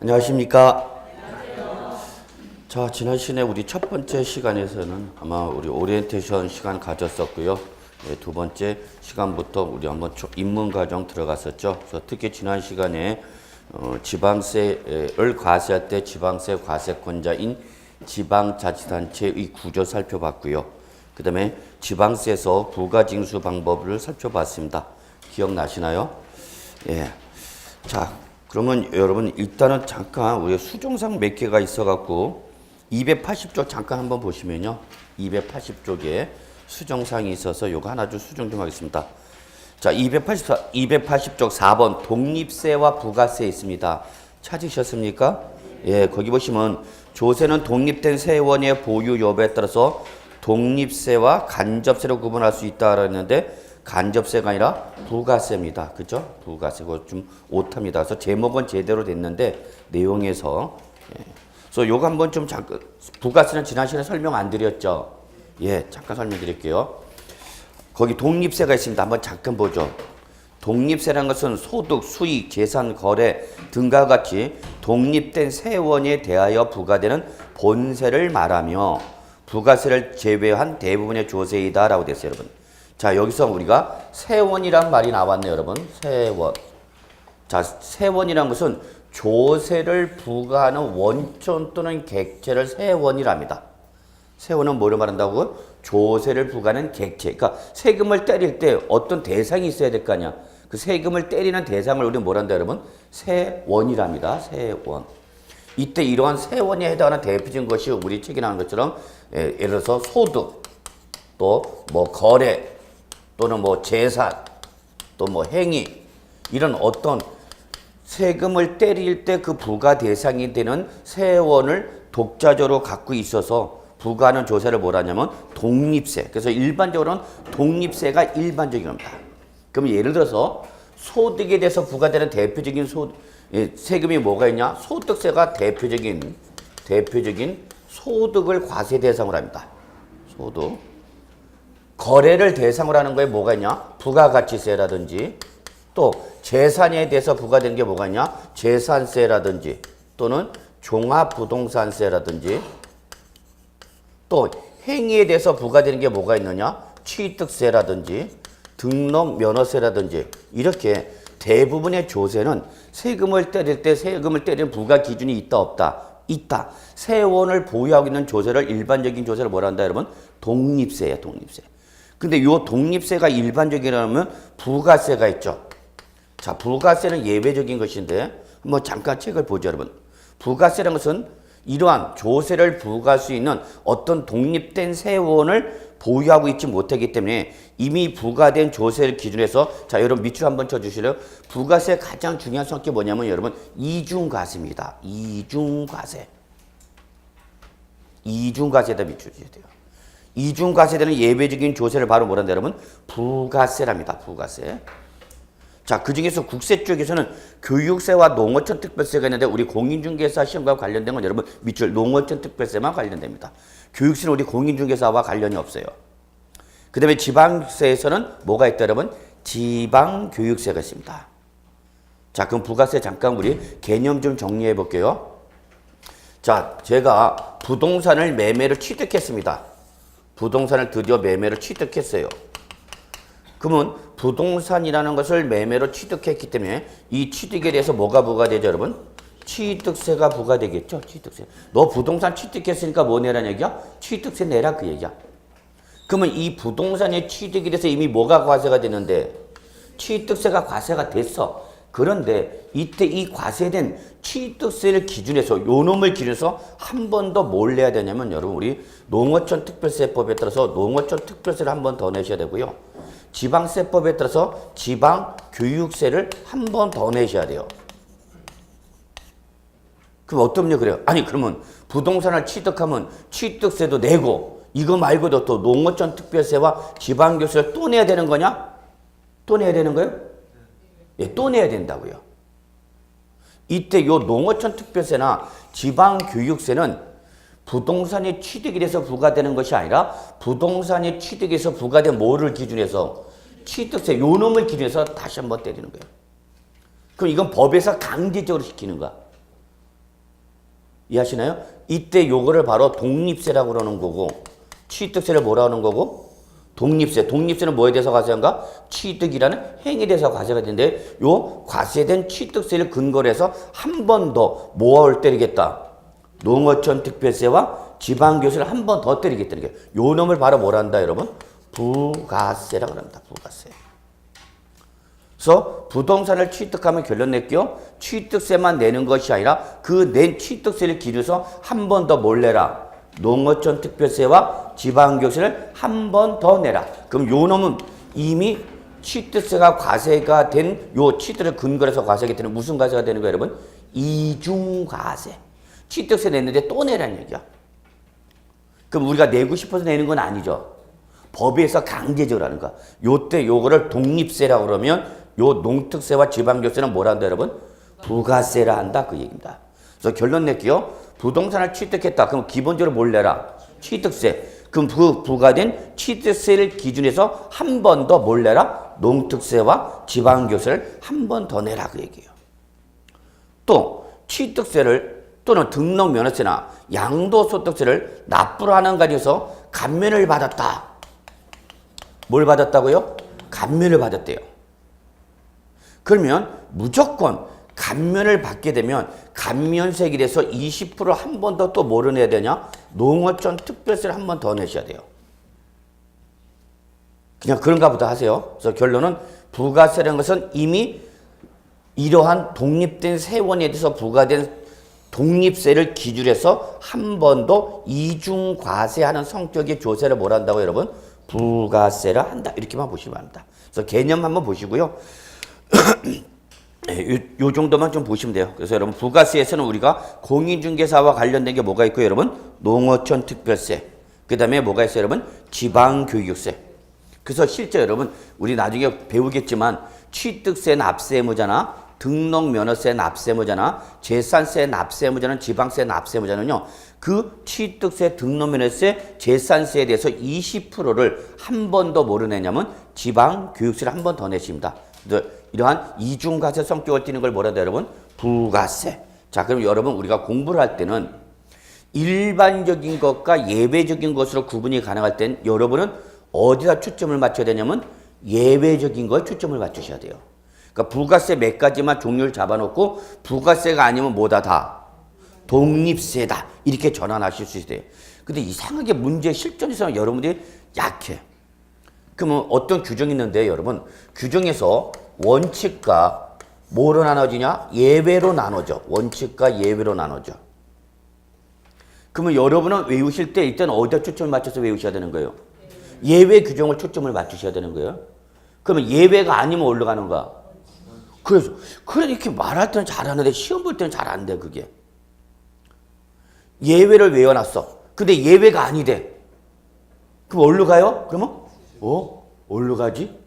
안녕하십니까? 자, 지난 시간에 우리 첫 번째 시간에서는 아마 우리 오리엔테이션 시간 가졌었고요. 네, 두 번째 시간부터 우리 한번 입문 과정 들어갔었죠. 그래서 특히 지난 시간에 지방세를 과세할 때 지방세 과세권자인 지방자치단체의 구조 살펴봤고요. 그 다음에 지방세에서 부가징수 방법을 살펴봤습니다. 기억나시나요? 예. 자, 그러면 여러분 일단은 잠깐 우리 수정상 몇 개가 있어갖고 280쪽 잠깐 한번 보시면요. 280쪽에 수정상이 있어서 요거 하나 좀 수정 좀 하겠습니다. 자, 280쪽 4번 독립세와 부가세 있습니다. 찾으셨습니까? 예, 거기 보시면 조세는 독립된 세원의 보유 여부에 따라서 독립세와 간접세로 구분할 수 있다라고 했는데 간접세가 아니라 부가세입니다. 그죠? 부가세. 그거 좀 오탑니다. 그래서 제목은 제대로 됐는데 내용에서 그래서 요거 한번 좀 잠깐 부가세는 지난 시간에 설명 안 드렸죠? 예, 잠깐 설명드릴게요. 거기 독립세가 있습니다. 한번 잠깐 보죠. 독립세라는 것은 소득, 수익, 재산, 거래 등과 같이 독립된 세원에 대하여 부과되는 본세를 말하며 부가세를 제외한 대부분의 조세이다라고 됐어요, 여러분. 자, 여기서 우리가 세원이란 말이 나왔네요, 여러분. 세원. 자, 세원이란 것은 조세를 부과하는 원천 또는 객체를 세원이랍니다. 세원은 뭐를 말한다고? 조세를 부과하는 객체. 그러니까 세금을 때릴 때 어떤 대상이 있어야 될 거 아니야. 그 세금을 때리는 대상을 우리 뭐란다, 여러분? 세원이랍니다. 세원. 이때 이러한 세원에 해당하는 대표적인 것이 우리 책에 나오는 것처럼 예를 들어서 소득, 또 뭐 거래, 또는 뭐 재산, 또 뭐 행위, 이런 어떤 세금을 때릴 때 그 부과 대상이 되는 세원을 독자적으로 갖고 있어서 부과하는 조세를 뭐라 하냐면 독립세. 그래서 일반적으로는 독립세가 일반적인 겁니다. 그럼 예를 들어서 소득에 대해서 부과되는 대표적인 세금이 뭐가 있냐? 소득세가 대표적인 소득을 과세 대상으로 합니다. 소득. 거래를 대상으로 하는 거에 뭐가 있냐? 부가가치세라든지 또 재산에 대해서 부과되는 게 뭐가 있냐? 재산세라든지 또는 종합부동산세라든지 또 행위에 대해서 부과되는 게 뭐가 있느냐? 취득세라든지 등록면허세라든지 이렇게 대부분의 조세는 세금을 때릴 때 세금을 때리는 부과 기준이 있다 없다? 있다. 세원을 보유하고 있는 조세를 일반적인 조세를 뭐라 한다 여러분? 독립세예요. 독립세. 근데 요 독립세가 일반적이라면 부가세가 있죠. 자, 부가세는 예외적인 것인데 한번 잠깐 책을 보죠, 여러분. 부가세라는 것은 이러한 조세를 부과할 수 있는 어떤 독립된 세원을 보유하고 있지 못하기 때문에 이미 부과된 조세를 기준해서 자, 여러분 밑줄 한번 쳐주실래요? 부가세의 가장 중요한 성격이 뭐냐면 여러분 이중과세입니다. 이중과세. 이중과세에다 밑줄 줘야 돼요. 이중과세되는 예외적인 조세를 바로 뭐란다 여러분? 부가세랍니다. 부가세. 자, 그 중에서 국세 쪽에서는 교육세와 농어촌 특별세가 있는데 우리 공인중개사 시험과 관련된 건 여러분 밑줄 농어촌 특별세만 관련됩니다. 교육세는 우리 공인중개사와 관련이 없어요. 그 다음에 지방세에서는 뭐가 있다 여러분? 지방교육세가 있습니다. 자, 그럼 부가세 잠깐 우리 개념 좀 정리해 볼게요. 자, 제가 부동산을 매매를 취득했습니다. 부동산을 드디어 매매를 취득했어요. 그러면 부동산이라는 것을 매매로 취득했기 때문에 이 취득에 대해서 뭐가 부과되죠, 여러분? 취득세가 부과되겠죠, 취득세. 너 부동산 취득했으니까 뭐 내라는 얘기야? 취득세 내라 그 얘기야. 그러면 이 부동산의 취득에 대해서 이미 뭐가 과세가 되는데? 취득세가 과세가 됐어. 그런데 이때 이 과세된 취득세를 기준해서 요 놈을 기준해서 한 번 더 뭘 내야 되냐면 여러분 우리 농어촌 특별세법에 따라서 농어촌 특별세를 한 번 더 내셔야 되고요. 지방세법에 따라서 지방교육세를 한 번 더 내셔야 돼요. 그럼 어떻냐 그래요? 아니 그러면 부동산을 취득하면 취득세도 내고 이거 말고도 또 농어촌 특별세와 지방교육세를 또 내야 되는 거냐? 또 내야 되는 거예요? 예, 또 내야 된다고요. 이때 요 농어촌 특별세나 지방교육세는 부동산의 취득에 대해서 부과되는 것이 아니라 부동산의 취득에서 부과된 뭐를 기준해서 취득세 요 놈을 기준해서 다시 한번 때리는 거예요. 그럼 이건 법에서 강제적으로 시키는 거야. 이해하시나요? 이때 요거를 바로 독립세라고 그러는 거고 취득세를 뭐라 하는 거고 독립세. 독립세는 뭐에 대해서 과세한가? 취득이라는 행위에 대해서 과세가 되는데 요 과세된 취득세를 근거로 해서 한 번 더 뭐를 때리겠다. 농어촌 특별세와 지방교세를 한 번 더 때리겠다는 게 요 놈을 바로 뭐라 한다 여러분? 부가세라고 합니다. 부가세. 그래서 부동산을 취득하면 결론 낼게요. 취득세만 내는 것이 아니라 그 낸 취득세를 기준해서 한 번 더 뭘 내라. 농어촌 특별세와 지방교세를 한 번 더 내라. 그럼 요 놈은 이미 취득세가 과세가 된 요 취득을 근거로 해서 과세가 되는 무슨 과세가 되는 거예요, 여러분? 이중과세. 취득세 냈는데 또 내라는 얘기야. 그럼 우리가 내고 싶어서 내는 건 아니죠. 법에서 강제적으로 하는 거야. 요때 요거를 독립세라고 그러면 요 농특세와 지방교세는 뭐라 한다, 여러분? 부가세라 한다. 그 얘기입니다. 그래서 결론 낼게요. 부동산을 취득했다. 그럼 기본적으로 뭘 내라? 취득세. 그럼 그 부과된 취득세를 기준해서 한 번 더 뭘 내라? 농특세와 지방교세를 한 번 더 내라. 그 얘기예요. 또 취득세를 또는 등록면허세나 양도소득세를 납부를 하는 가지고서 감면을 받았다. 뭘 받았다고요? 감면을 받았대요. 그러면 무조건 감면을 받게 되면 감면세에 대해서 20% 한 번 더 또 뭐를 내야 되냐? 농어촌 특별세를 한 번 더 내셔야 돼요. 그냥 그런가 보다 하세요. 그래서 결론은 부가세라는 것은 이미 이러한 독립된 세원에 대해서 부과된 독립세를 기준으로 해서 한 번 더 이중과세하는 성격의 조세를 뭐라 한다고 여러분? 부가세라 한다. 이렇게만 보시면 합니다. 그래서 개념 한번 보시고요. 요 정도만 좀 보시면 돼요. 그래서 여러분 부가세에서는 우리가 공인중개사와 관련된 게 뭐가 있고요, 여러분? 농어촌 특별세. 그 다음에 뭐가 있어요, 여러분? 지방교육세. 그래서 실제 여러분 우리 나중에 배우겠지만 취득세 납세의무자나 등록면허세 납세의무자나 재산세 납세의무자는 지방세 납세의무자는요. 그 취득세, 등록면허세, 재산세에 대해서 20%를 한 번 더 뭐로 내냐면 지방교육세를 한 번 더 내십니다. 이러한 이중과세 성격을 띠는 걸 뭐라 해야 돼요, 여러분? 부가세. 자, 그럼 여러분 우리가 공부를 할 때는 일반적인 것과 예외적인 것으로 구분이 가능할 땐 여러분은 어디다 초점을 맞춰야 되냐면 예외적인 거에 초점을 맞추셔야 돼요. 그러니까 부가세 몇 가지만 종류를 잡아놓고 부가세가 아니면 뭐다 다 독립세다 이렇게 전환하실 수 있어요. 근데 이상하게 문제 실전에서는 여러분들이 약해. 그러면 어떤 규정이 있는데 여러분 규정에서 원칙과 뭐로 나눠지냐? 예외로 나눠져. 원칙과 예외로 나눠져. 그러면 여러분은 외우실 때 일단 어디다 초점을 맞춰서 외우셔야 되는 거예요? 예외 규정을 초점을 맞추셔야 되는 거예요. 그러면 예외가 아니면 어디로 가는가? 그래서 이렇게 말할 때는 잘하는데 시험 볼 때는 잘 안 돼, 그게. 예외를 외워놨어. 근데 예외가 아니대. 그럼 어디로 가요? 그러면 어디로 가지?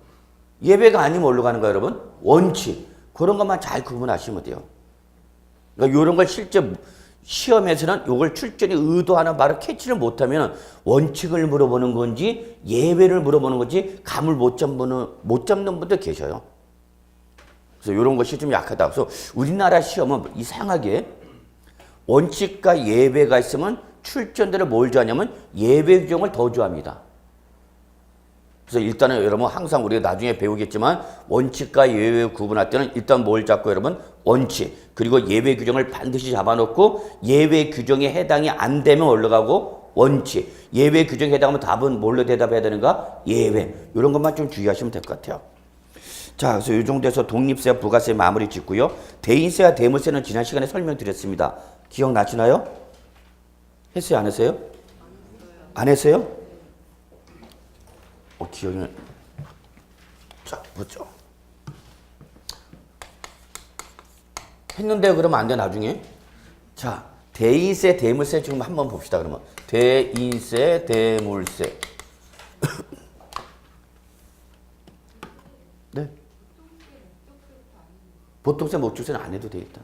예외가 아니면 어디로 가는 거예요, 여러분? 원칙. 그런 것만 잘 구분하시면 돼요. 그러니까 이런 걸 실제 시험에서는 이걸 출전이 의도하는 바로 캐치를 못하면 원칙을 물어보는 건지 예외를 물어보는 건지 감을 못 잡는 분들 계셔요. 그래서 이런 것이 좀 약하다. 그래서 우리나라 시험은 이상하게 원칙과 예외가 있으면 출전들을 뭘 좋아하냐면 예외 규정을 더 좋아합니다. 그래서 일단은 여러분 항상 우리가 나중에 배우겠지만 원칙과 예외 구분할 때는 일단 뭘 잡고 여러분? 원칙. 그리고 예외 규정을 반드시 잡아놓고 예외 규정에 해당이 안 되면 올라가고 원칙. 예외 규정에 해당하면 답은 뭘로 대답해야 되는가? 예외. 이런 것만 좀 주의하시면 될 것 같아요. 자, 그래서 이 정도에서 독립세와 부가세 마무리 짓고요. 대인세와 대물세는 지난 시간에 설명드렸습니다. 기억나시나요? 했어요? 안 했어요? 안 했어요? 기억이 자, 보죠. 했는데 그러면 안 돼, 나중에. 자, 대인세, 대물세 지금 한번 봅시다, 그러면. 대인세, 대물세. 네. 보통세, 목적세는 안 해도 되겠다.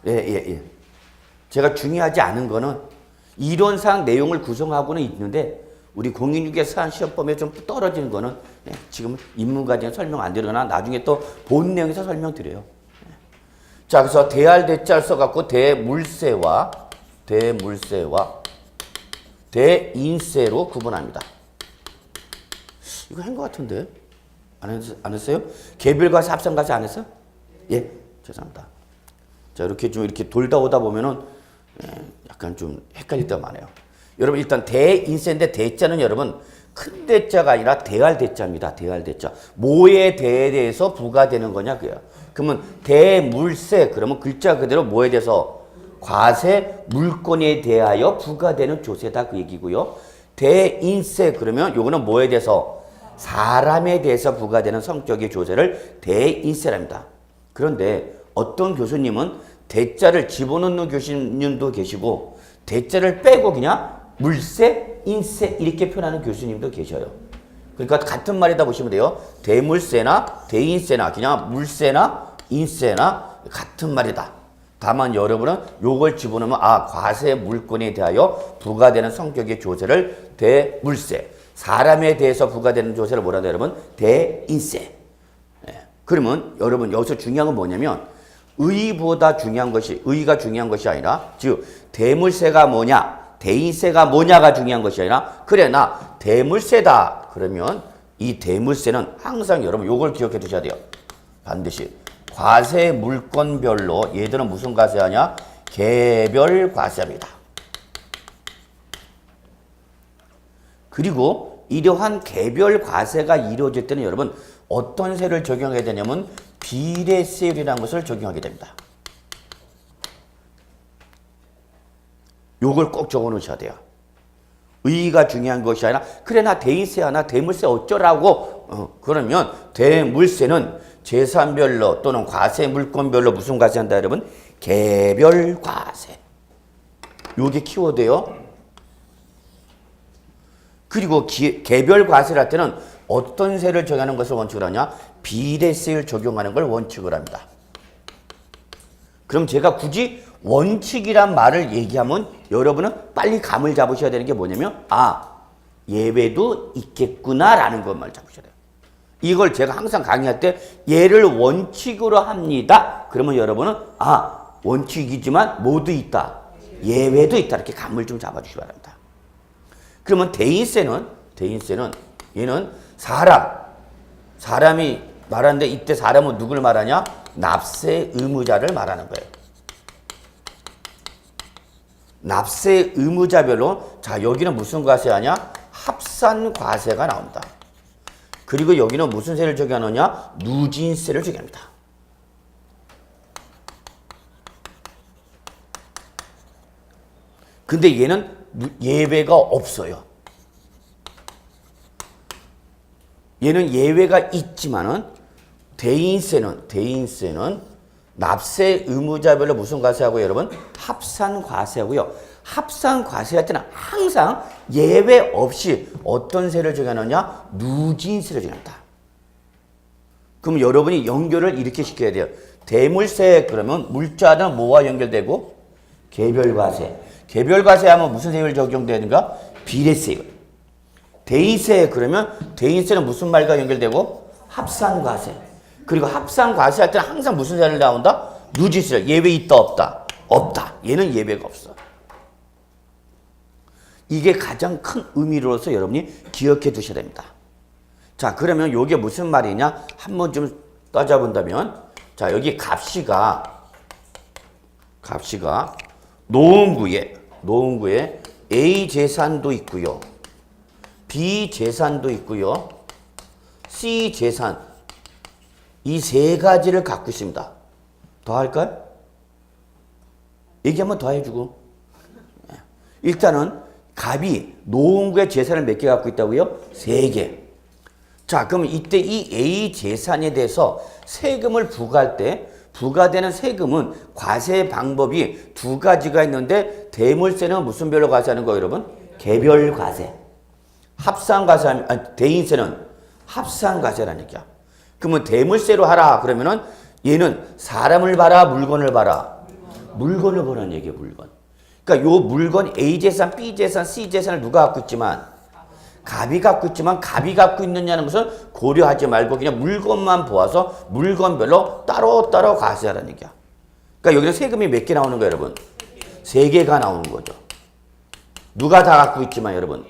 예. 제가 중요하지 않은 거는 이론상 내용을 구성하고는 있는데 우리 공인중개사 시험범위에 좀 떨어지는 거는 지금 인문과정에 설명 안 드리거나 나중에 또 본 내용에서 설명드려요. 자, 그래서 대할 대자를 써갖고 대물세와 대인세로 구분합니다. 이거 한 것 같은데? 안 했어요? 개별과세, 합산과세 안 했어? 예, 죄송합니다. 자, 이렇게 좀 이렇게 돌다 오다 보면은 약간 좀 헷갈릴 때가 많아요. 여러분, 일단 대인세인데 대자는 여러분 큰 대자가 아니라 대할 대자입니다. 대할 대자. 뭐에 대해서 부과되는 거냐 그래요. 그러면 대물세 그러면 글자 그대로 뭐에 대해서 과세 물건에 대하여 부과되는 조세다 그 얘기고요. 대인세 그러면 요거는 뭐에 대해서 사람에 대해서 부과되는 성격의 조세를 대인세랍니다. 그런데 어떤 교수님은 대자를 집어넣는 교수님도 계시고 대자를 빼고 그냥 물세, 인세 이렇게 표현하는 교수님도 계셔요. 그러니까 같은 말이다 보시면 돼요. 대물세나 대인세나 그냥 물세나 인세나 같은 말이다. 다만 여러분은 요걸 집어넣으면 과세 물건에 대하여 부과되는 성격의 조세를 대물세, 사람에 대해서 부과되는 조세를 뭐라고 해요, 여러분? 대인세. 그러면 여러분 여기서 중요한 건 뭐냐면 의가 중요한 것이 아니라 즉 대물세가 뭐냐 대인세가 뭐냐가 중요한 것이 아니라 그래 나 대물세다 그러면 이 대물세는 항상 여러분 요걸 기억해 두셔야 돼요. 반드시 과세 물건별로 얘들은 무슨 과세하냐? 개별 과세입니다. 그리고 이러한 개별 과세가 이루어질 때는 여러분 어떤 세를 적용하게 되냐면 비례세율이라는 것을 적용하게 됩니다. 요걸 꼭 적어 놓으셔야 돼요. 의의가 중요한 것이 아니라 그래 나 대인세 하나 대물세 어쩌라고 그러면 대물세는 재산별로 또는 과세 물건별로 무슨 과세한다 여러분? 개별 과세. 요게 키워드예요. 그리고 개별 과세를 할 때는 어떤 세를 적용하는 것을 원칙으로 하냐? 비례세율 적용하는 걸 원칙으로 합니다. 그럼 제가 굳이 원칙이란 말을 얘기하면 여러분은 빨리 감을 잡으셔야 되는 게 뭐냐면 예외도 있겠구나라는 것만 잡으셔야 돼요. 이걸 제가 항상 강의할 때 얘를 원칙으로 합니다. 그러면 여러분은 원칙이지만 뭐도 있다. 예외도 있다. 이렇게 감을 좀 잡아주시기 바랍니다. 그러면 대인세는 얘는 사람이 말하는데 이때 사람은 누굴 말하냐? 납세 의무자를 말하는 거예요. 납세 의무자별로 자 여기는 무슨 과세하냐? 합산 과세가 나온다. 그리고 여기는 무슨 세를 적용하느냐? 누진세를 적용합니다. 근데 얘는 예외가 없어요. 얘는 예외가 있지만은 대인세는 납세 의무자별로 무슨 과세하고요, 여러분? 합산 과세하고요. 합산 과세할 때는 항상 예외 없이 어떤 세를 적용하느냐? 누진세를 적용한다. 그럼 여러분이 연결을 이렇게 시켜야 돼요. 대물세 그러면 물자는 뭐와 연결되고? 개별과세. 개별과세하면 무슨 세율 적용되는가? 비례세율. 대인세 그러면 대인세는 무슨 말과 연결되고? 합산과세. 그리고 합산과세 할 때는 항상 무슨 세를 나온다? 누진세. 예외 있다 없다? 없다. 얘는 예외가 없어. 이게 가장 큰 의미로서 여러분이 기억해 두셔야 됩니다. 자, 그러면 이게 무슨 말이냐? 한번 좀 따져본다면, 자, 여기 값이가 노원구에 A 재산도 있고요. B 재산도 있고요. C 재산. 이 세 가지를 갖고 있습니다. 더 할까요? 얘기하면 더 해주고. 일단은 갑이 노원구의 재산을 몇 개 갖고 있다고요? 3개. 자, 그럼 이때 이 A 재산에 대해서 세금을 부과할 때 부과되는 세금은 과세 방법이 2가지가 있는데 대물세는 무슨 별로 과세하는 거예요, 여러분? 개별 과세. 합산 과세, 대인세는 합산 과세라는 얘기야. 그러면 대물세로 하라 그러면은 얘는 사람을 봐라, 물건을 봐라. 물건을 보라는 얘기예요, 물건. 그러니까 요 물건 A 재산, B 재산, C 재산을 누가 갖고 있지만 갑이 갖고 있지만 갑이 갖고 있느냐는 것은 고려하지 말고 그냥 물건만 보아서 물건별로 따로 과세하라는 얘기야. 그러니까 여기서 세금이 몇 개 나오는 거예요, 여러분? 3개가 나오는 거죠. 누가 다 갖고 있지만, 여러분.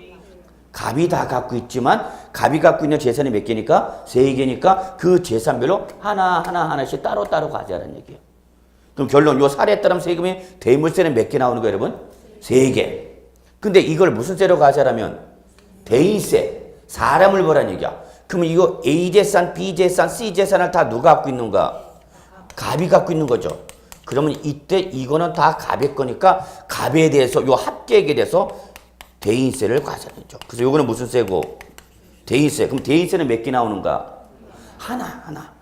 갑이 다 갖고 있지만, 갑이 갖고 있는 재산이 몇 개니까? 3개니까 그 재산별로 하나씩 따로따로 가져야라는 얘기예요. 그럼 결론, 요 사례에 따르면 세금이 대물세는 몇 개 나오는 거예요, 여러분? 3개. 근데 이걸 무슨 세로 가져라면? 대인세. 사람을 보라는 얘기야. 그러면 이거 A재산, B재산, C재산을 다 누가 갖고 있는가? 갑이 갖고 있는 거죠. 그러면 이때 이거는 다 갑의 거니까 갑에 대해서 요 합계액에 대해서 대인세를 가져야죠. 그래서 요거는 무슨 세고? 대인세. 그럼 대인세는 몇 개 나오는가? 하나.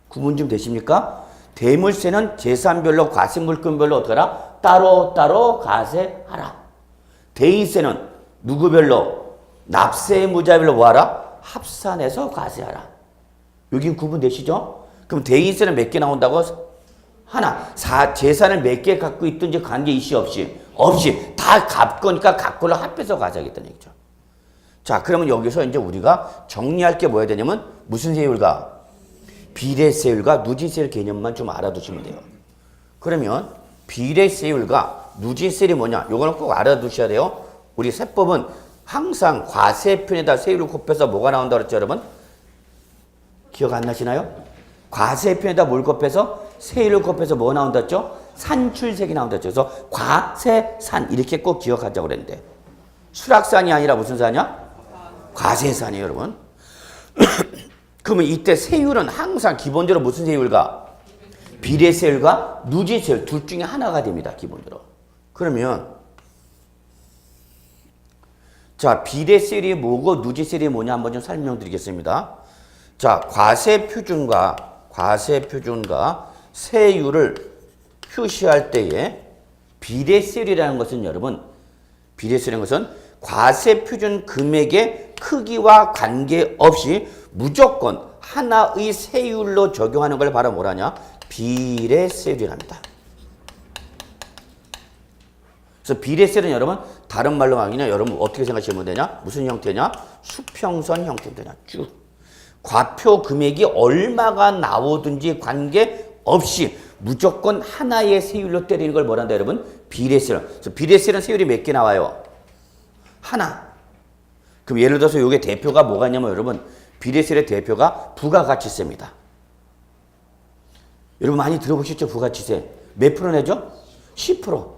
구분 좀 되십니까? 대물세는 재산별로 과세물건별로 어떻게 하라? 따로 과세하라. 대인세는 누구별로? 납세무자별로 뭐하라? 합산해서 과세하라. 여기 구분되시죠? 그럼 대인세는 몇 개 나온다고? 하나. 재산을 몇 개 갖고 있든지 관계 이시 없이 다 갑 거니까 갑 걸로 합해서 가져야겠다는 얘기죠. 자, 그러면 여기서 이제 우리가 정리할 게 뭐야 되냐면 무슨 세율과 비례세율과 누진세율 개념만 좀 알아두시면 돼요. 그러면 비례세율과 누진세율이 뭐냐? 요거는 꼭 알아두셔야 돼요. 우리 세법은 항상 과세편에다 세율을 곱해서 뭐가 나온다고 그랬죠, 여러분? 기억 안 나시나요? 과세편에다 뭘 곱해서 세율을 곱해서 뭐가 나온다 했죠? 산출세액이 나온다 했죠. 그래서 과세산 이렇게 꼭 기억하자고 그랬는데 수락산이 아니라 무슨 산이야? 과세산이에요, 여러분. 그러면 이때 세율은 항상 기본적으로 무슨 세율과? 비례세율과 누진세율 둘 중에 하나가 됩니다, 기본적으로. 그러면 자, 비례세율이 뭐고 누진세율이 뭐냐 한번 좀 설명드리겠습니다. 자, 과세표준과 세율을 표시할 때에 비례세율이라는 것은 여러분, 비례세율이라는 것은 과세표준 금액의 크기와 관계없이 무조건 하나의 세율로 적용하는 걸 바로 뭐라냐? 비례세율이랍니다. 그래서 비례세율은 여러분 다른 말로 하기는 여러분 어떻게 생각하시면 되냐? 무슨 형태냐? 수평선 형태냐? 쭉. 과표 금액이 얼마가 나오든지 관계없이 무조건 하나의 세율로 때리는 걸 뭐란다 여러분? 비례세율. 그래서 비례세율은 세율이 몇 개 나와요? 하나. 그럼 예를 들어서 이게 대표가 뭐가 있냐면 여러분 비례세율의 대표가 부가가치세입니다. 여러분 많이 들어보셨죠? 부가가치세. 몇 프로 내죠? 10%.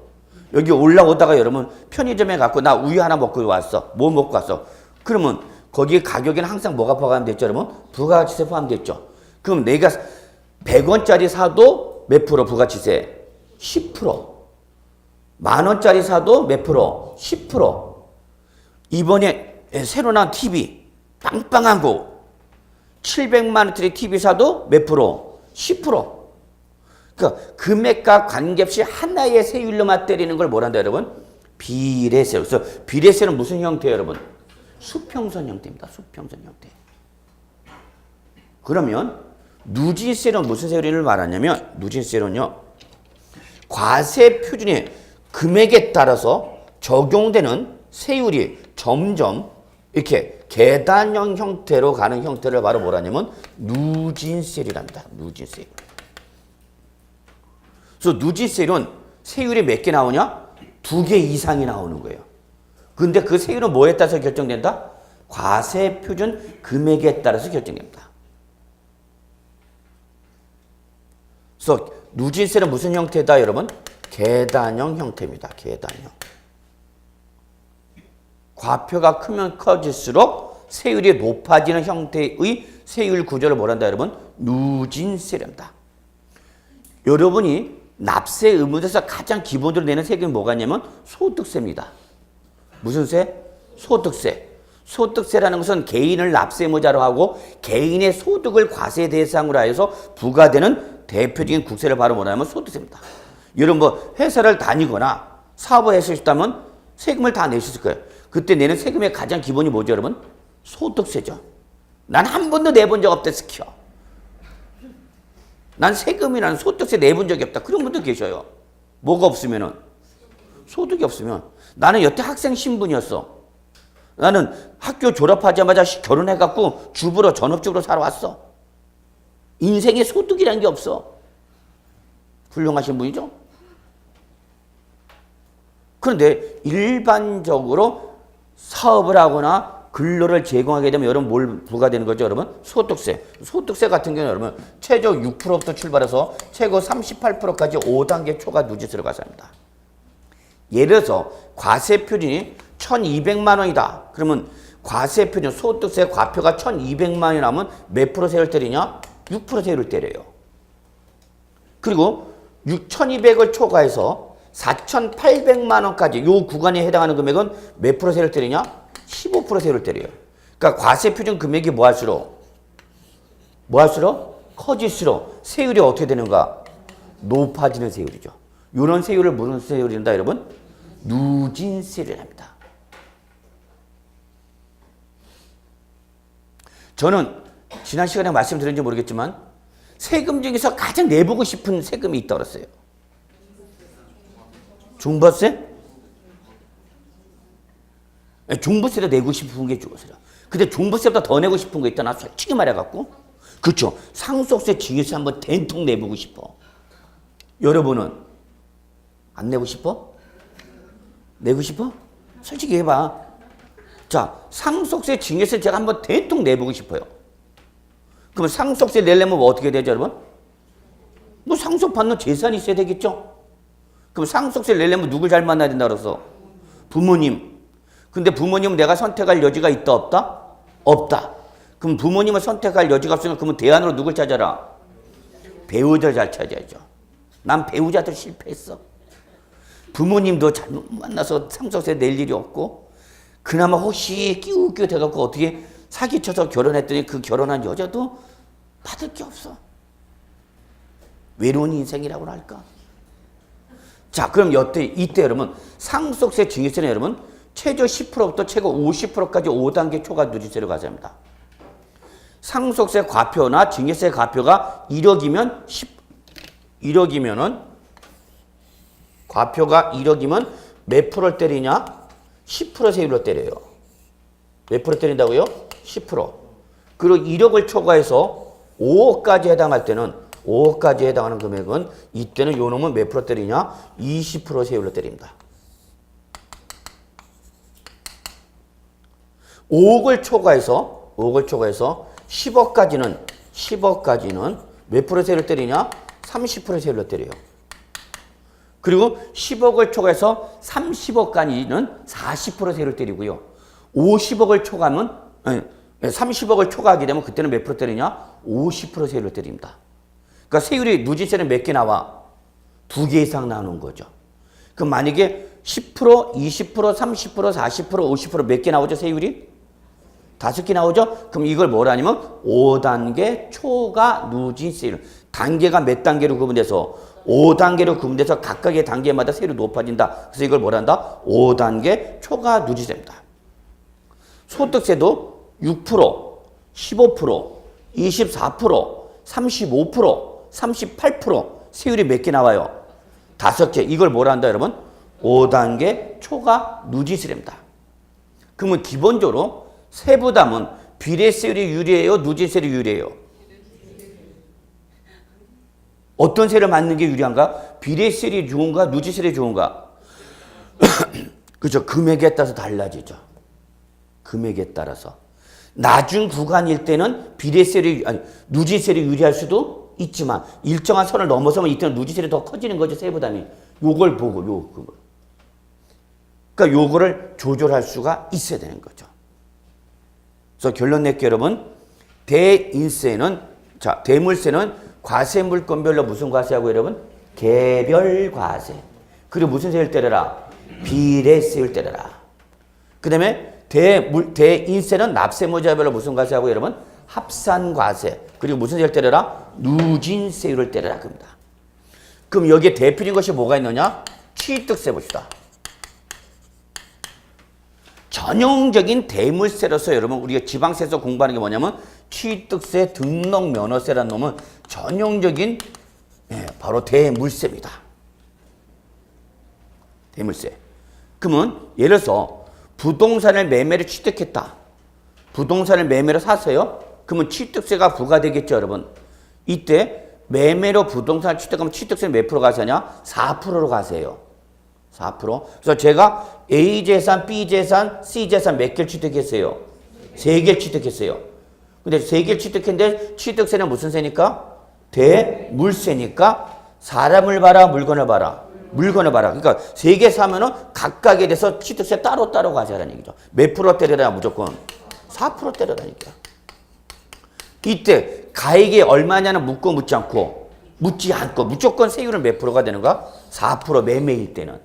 여기 올라오다가 여러분 편의점에 갖고 나 우유 하나 먹고 왔어. 뭐 먹고 왔어? 그러면 거기 가격에는 항상 뭐가 포함됐죠, 여러분? 부가가치세 포함됐죠. 그럼 내가 100원짜리 사도 몇 프로 부가가치세? 10%. 만원짜리 사도 몇 프로? 10%. 이번에 새로 나온 TV 빵빵한 거 700만원짜리 TV 사도 몇 프로? 10%. 그러니까 금액과 관계없이 하나의 세율로만 때리는 걸 뭐란다 여러분? 비례세율. 그래서 비례세율은 무슨 형태예요 여러분? 수평선 형태입니다. 수평선 형태. 그러면 누진세율은 무슨 세율을 말하냐면 누진세율은요. 과세 표준의 금액에 따라서 적용되는 세율이 점점 이렇게 계단형 형태로 가는 형태를 바로 뭐라냐면 누진세율이랍니다. 누진세율. 그래서 누진세율은 세율이 몇 개 나오냐? 2개 이상이 나오는 거예요. 근데 그 세율은 뭐에 따라서 결정된다? 과세 표준 금액에 따라서 결정됩니다. 그래서 누진세는 무슨 형태다, 여러분? 계단형 형태입니다. 계단형. 과표가 크면 커질수록 세율이 높아지는 형태의 세율 구조를 뭐란다, 여러분? 누진세랍니다. 여러분이 납세 의무에서 가장 기본적으로 내는 세금이 뭐가 있냐면 소득세입니다. 무슨 세? 소득세. 소득세라는 것은 개인을 납세의무자로 하고 개인의 소득을 과세 대상으로 하여서 부과되는 대표적인 국세를 바로 뭐냐면 소득세입니다. 여러분 뭐 회사를 다니거나 사업을 했으시다면 세금을 다 내셨을 거예요. 그때 내는 세금의 가장 기본이 뭐죠, 여러분? 소득세죠. 난 한 번도 내본 적 없다, 스키어. 난 세금이라는 소득세 내본 적이 없다. 그런 분도 계셔요. 뭐가 없으면은? 소득이 없으면. 나는 여태 학생 신분이었어. 나는 학교 졸업하자마자 결혼해갖고 주부로 전업주부로 살아왔어. 인생에 소득이라는 게 없어. 훌륭하신 분이죠. 그런데 일반적으로 사업을 하거나 근로를 제공하게 되면 여러분 뭘 부과되는 거죠, 여러분? 소득세. 소득세 같은 경우는 여러분 최저 6%부터 출발해서 최고 38%까지 5단계 초과 누진세를 과세합니다. 예를 들어서 과세 표준이 1,200만 원이다. 그러면 과세 표준 소득세 과표가 1,200만 원이 나면 몇 프로 세율 때리냐? 6% 세율을 때려요. 그리고 6,200을 초과해서 4,800만 원까지 요 구간에 해당하는 금액은 몇 프로 세율을 때리냐? 15% 세율을 때려요. 그러니까 과세 표준 금액이 뭐 할수록 커질수록 세율이 어떻게 되는가? 높아지는 세율이죠. 이런 세율을 무슨 세율이란다, 여러분? 누진세를 합니다. 저는 지난 시간에 말씀드렸는지 모르겠지만 세금 중에서 가장 내보고 싶은 세금이 있다고 그랬어요. 중과세? 중부세도 내고 싶은 게 중과세라. 근데 중부세보다 더 내고 싶은 거 있다. 나 솔직히 말해갖고. 그렇죠. 상속세 징여세 한번 된통 내보고 싶어. 여러분은 안 내고 싶어? 내고 싶어? 솔직히 해봐. 자, 상속세 징여세 제가 한번 된통 내보고 싶어요. 그럼 상속세 내려면 뭐 어떻게 되죠, 여러분? 뭐 상속받는 재산이 있어야 되겠죠? 그럼 상속세 내려면 누굴 잘 만나야 된다 그래서? 부모님. 근데 부모님은 내가 선택할 여지가 있다 없다? 없다. 그럼 부모님을 선택할 여지가 없으면 그러면 대안으로 누굴 찾아라? 배우자를 잘 찾아야죠. 난 배우자들 실패했어. 부모님도 잘못 만나서 상속세 낼 일이 없고 그나마 혹시 끼우끼우 돼갖고 어떻게 사기쳐서 결혼했더니 그 결혼한 여자도 받을 게 없어. 외로운 인생이라고 할까? 자, 그럼 이때 여러분 상속세 징여세는 여러분 최저 10%부터 최고 50%까지 5단계 초과 누진세를 과세합니다. 상속세 과표나 징여세 과표가 1억이면 1억이면은 과표가 1억이면 몇 프로를 때리냐? 10% 세율로 때려요. 몇 프로 때린다고요? 10%. 그리고 1억을 초과해서 5억까지 해당할 때는 5억까지 해당하는 금액은 이때는 요 놈은 몇 프로 때리냐? 20% 세율로 때립니다. 5억을 초과해서 10억까지는 몇 프로 세율을 때리냐? 30% 세율로 때려요. 그리고 10억을 초과해서 30억까지는 40% 세율을 때리고요. 50억을 초과하면 30억을 초과하게 되면 그때는 몇 프로 때리냐? 50% 세율을 때립니다. 그러니까 세율이 누진세는 몇 개 나와? 2개 이상 나오는 거죠. 그럼 만약에 10%, 20%, 30%, 40%, 50% 몇 개 나오죠, 세율이? 5개 나오죠? 그럼 이걸 뭐라 하냐면 5단계 초과 누진세율. 단계가 몇 단계로 구분돼서 5단계로 구분돼서 각각의 단계마다 세율이 높아진다. 그래서 이걸 뭐라 한다? 5단계 초과 누진세입니다. 소득세도 6%, 15%, 24%, 35%, 38% 세율이 몇 개 나와요? 5개. 이걸 뭐라 한다, 여러분? 5단계 초과 누진세입니다. 그러면 기본적으로 세부담은 비례세율이 유리해요? 누진세율이 유리해요? 어떤 세를 맞는 게 유리한가? 비례세율이 좋은가? 누진세율이 좋은가? 그죠? 금액에 따라서 달라지죠. 금액에 따라서. 낮은 구간일 때는 누진세율이 유리할 수도 있지만 일정한 선을 넘어서면 이때는 누진세율이 더 커지는 거죠. 세부담이. 요걸 보고 그러니까 요거를 조절할 수가 있어야 되는 거죠. 그래서 결론 낼게요, 여러분. 대물세는 과세 물건별로 무슨 과세하고 여러분? 개별 과세. 그리고 무슨 세율 때려라? 비례세율 때려라. 그 다음에 대인세는 납세무자별로 무슨 과세하고 여러분? 합산 과세. 그리고 무슨 세율 때려라? 누진세율을 때려라. 겁니다. 그럼 여기에 대표적인 것이 뭐가 있느냐? 취득세 봅시다. 전형적인 대물세로서 여러분 우리가 지방세에서 공부하는 게 뭐냐면 취득세 등록 면허세라는 놈은 전형적인 바로 대물세입니다. 대물세. 그러면 예를 들어서 부동산을 매매를 취득했다. 부동산을 매매로 샀어요. 그러면 취득세가 부과되겠죠, 여러분. 이때 매매로 부동산을 취득하면 취득세 몇 프로 가세냐? 4%로 가세요. 4%. 그래서 제가 A 재산, B 재산, C 재산 몇 개를 취득했어요? 3개를 취득했어요. 근데 3개를 취득했는데 취득세는 무슨 세니까? 대물세니까 사람을 봐라, 물건을 봐라. 물건을 봐라. 그러니까 3개 사면은 각각에 대해서 취득세 따로따로 가져라는 얘기죠. 몇 프로 때려야 무조건? 4% 때려다니까. 이때 가액이 얼마냐는 묻고 묻지 않고 무조건 세율은 몇 프로가 되는가? 4% 매매일 때는.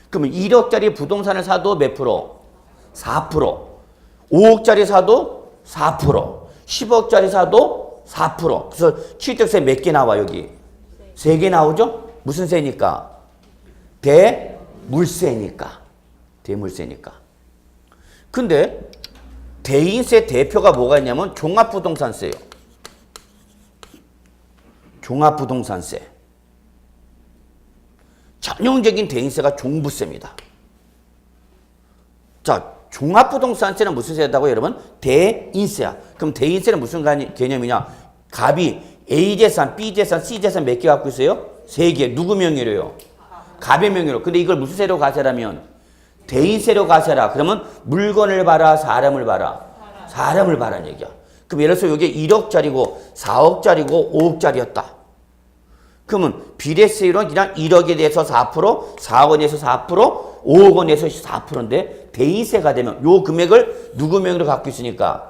그러면 1억짜리 부동산을 사도 몇 프로? 4%. 5억짜리 사도 4%. 10억짜리 사도 4%. 그래서 취득세 몇 개 나와 여기? 3개 나오죠? 무슨 세니까? 대물세니까. 대물세니까. 근데 대인세 대표가 뭐가 있냐면 종합부동산세요. 종합부동산세. 전형적인 대인세가 종부세입니다. 자, 종합부동산세는 무슨 세다고 여러분? 대인세야. 그럼 대인세는 무슨 개념이냐? 갑이 A 재산, B 재산, C 재산 몇 개 갖고 있어요? 3개. 누구 명의로요? 갑의 명의로. 근데 이걸 무슨 세로 가세라면? 대인세로 가세라. 그러면 물건을 봐라, 사람을 봐라. 사람을 봐라는 얘기야. 그럼 예를 들어서 이게 1억짜리고 4억짜리고 5억짜리였다. 그러면 비례세율은 그냥 1억에 대해서 4%, 4억 원에서 4%, 5억 원에서 4%인데 대인세가 되면 요 금액을 누구 명의로 갖고 있으니까?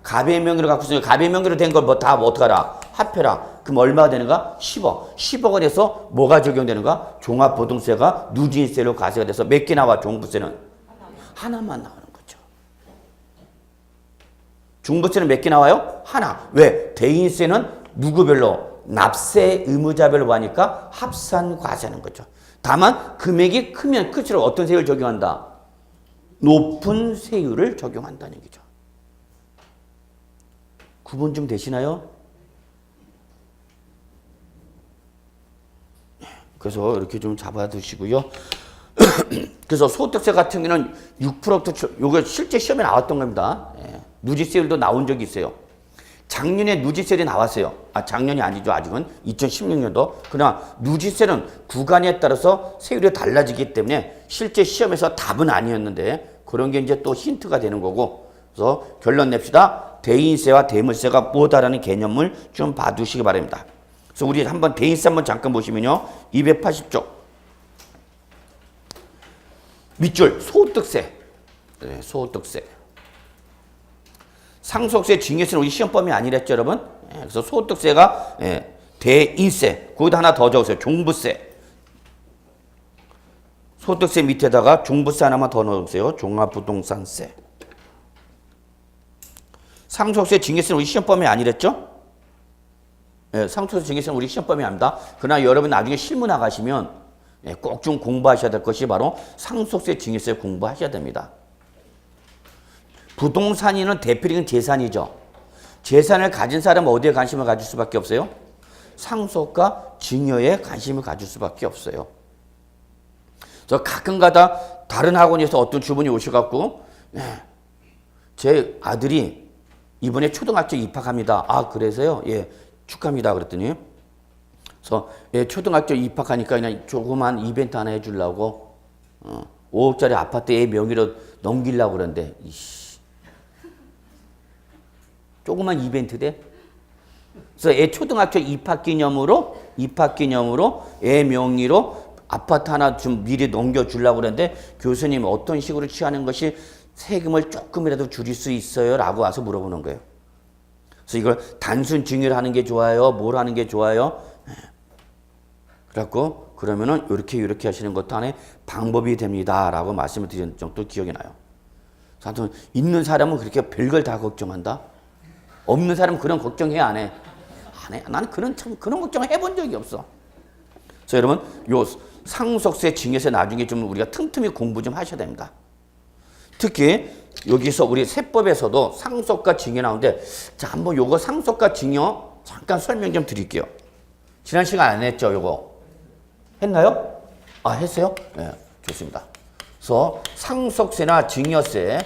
갑의 명의로 갖고 있으니까 갑의 명의로 된 걸 뭐 다 어떡하라? 합해라. 그럼 얼마가 되는가? 10억. 10억 원에서 뭐가 적용되는가? 종합부동세가 누진세로 가세가 돼서 몇 개 나와? 종부세는? 하나만 나오는 거죠. 종부세는 몇 개 나와요? 하나. 왜? 대인세는 누구별로? 납세 의무자별로 하니까 합산과세하는 거죠. 다만 금액이 크면 클수록 어떤 세율을 적용한다? 높은 세율을 적용한다는 얘기죠. 구분 좀 되시나요? 그래서 이렇게 좀 잡아두시고요. 그래서 소득세 같은 경우는 6%부터 요거 실제 시험에 나왔던 겁니다. 누지세율도 나온 적이 있어요. 작년에 누지세율이 나왔어요. 작년이 아니죠. 아직은 2016년도. 그러나 누지세는 구간에 따라서 세율이 달라지기 때문에 실제 시험에서 답은 아니었는데 그런 게 이제 또 힌트가 되는 거고. 그래서 결론 냅시다. 대인세와 대물세가 뭐다라는 개념을 좀 봐두시기 바랍니다. 그래서 우리 한번 대인세 한번 잠깐 보시면요. 280조. 밑줄 소득세. 네, 소득세. 상속세, 증여세는 우리 시험범위 아니랬죠, 여러분? 그래서 소득세가 대인세. 거기다 하나 더 적으세요. 종부세. 소득세 밑에다가 종부세 하나만 더 넣으세요. 종합부동산세. 상속세, 증여세는 우리 시험범위 아니랬죠? 상속세, 증여세는 우리 시험범위 아닙니다. 그러나 여러분 나중에 실무 나가시면 꼭 좀 공부하셔야 될 것이 바로 상속세, 증여세 공부하셔야 됩니다. 부동산이는 대표적인 재산이죠. 재산을 가진 사람은 어디에 관심을 가질 수밖에 없어요? 상속과 증여에 관심을 가질 수밖에 없어요. 저 가끔가다 다른 학원에서 어떤 주부님이 오셔갖고 제 아들이 이번에 초등학교 입학합니다. 그래서요? 예, 축하합니다. 그랬더니 그래서 초등학교 입학하니까 그냥 조그만 이벤트 하나 해주려고 5억짜리 아파트 애 명의로 넘기려고 그러는데 조그만 이벤트 돼? 그래서 애 초등학교 입학 기념으로 애 명의로 아파트 하나 좀 미리 넘겨주려고 그러는데 교수님 어떤 식으로 취하는 것이 세금을 조금이라도 줄일 수 있어요? 라고 와서 물어보는 거예요. 그래서 이걸 단순 증여를 하는 게 좋아요? 뭘 하는 게 좋아요? 그래갖고 그러면은 이렇게 하시는 것도 하나의 방법이 됩니다. 라고 말씀을 드린 적도 기억이 나요. 하여튼 있는 사람은 그렇게 별걸 다 걱정한다? 없는 사람은 그런 걱정해 안 해? 안 해. 나는 그런 걱정을 해본 적이 없어. 그래서 여러분 요 상속세, 증여세 나중에 좀 우리가 틈틈이 공부 좀 하셔야 됩니다. 특히 여기서 우리 세법에서도 상속과 증여 나오는데 자 한번 요거 상속과 증여 잠깐 설명 좀 드릴게요. 지난 시간 안 했죠 요거? 했나요? 했어요? 네, 좋습니다. 그래서 상속세나 증여세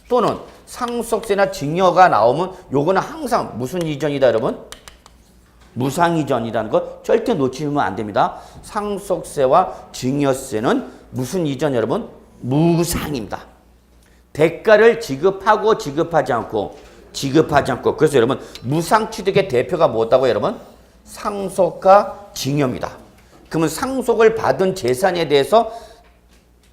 또는 상속세나 증여가 나오면 요거는 항상 무슨 이전이다 여러분? 무상이전이라는 거 절대 놓치면 안 됩니다. 상속세와 증여세는 무슨 이전 여러분? 무상입니다. 대가를 지급하고 지급하지 않고 그래서 여러분 무상취득의 대표가 뭐다고 여러분? 상속과 증여입니다. 그러면 상속을 받은 재산에 대해서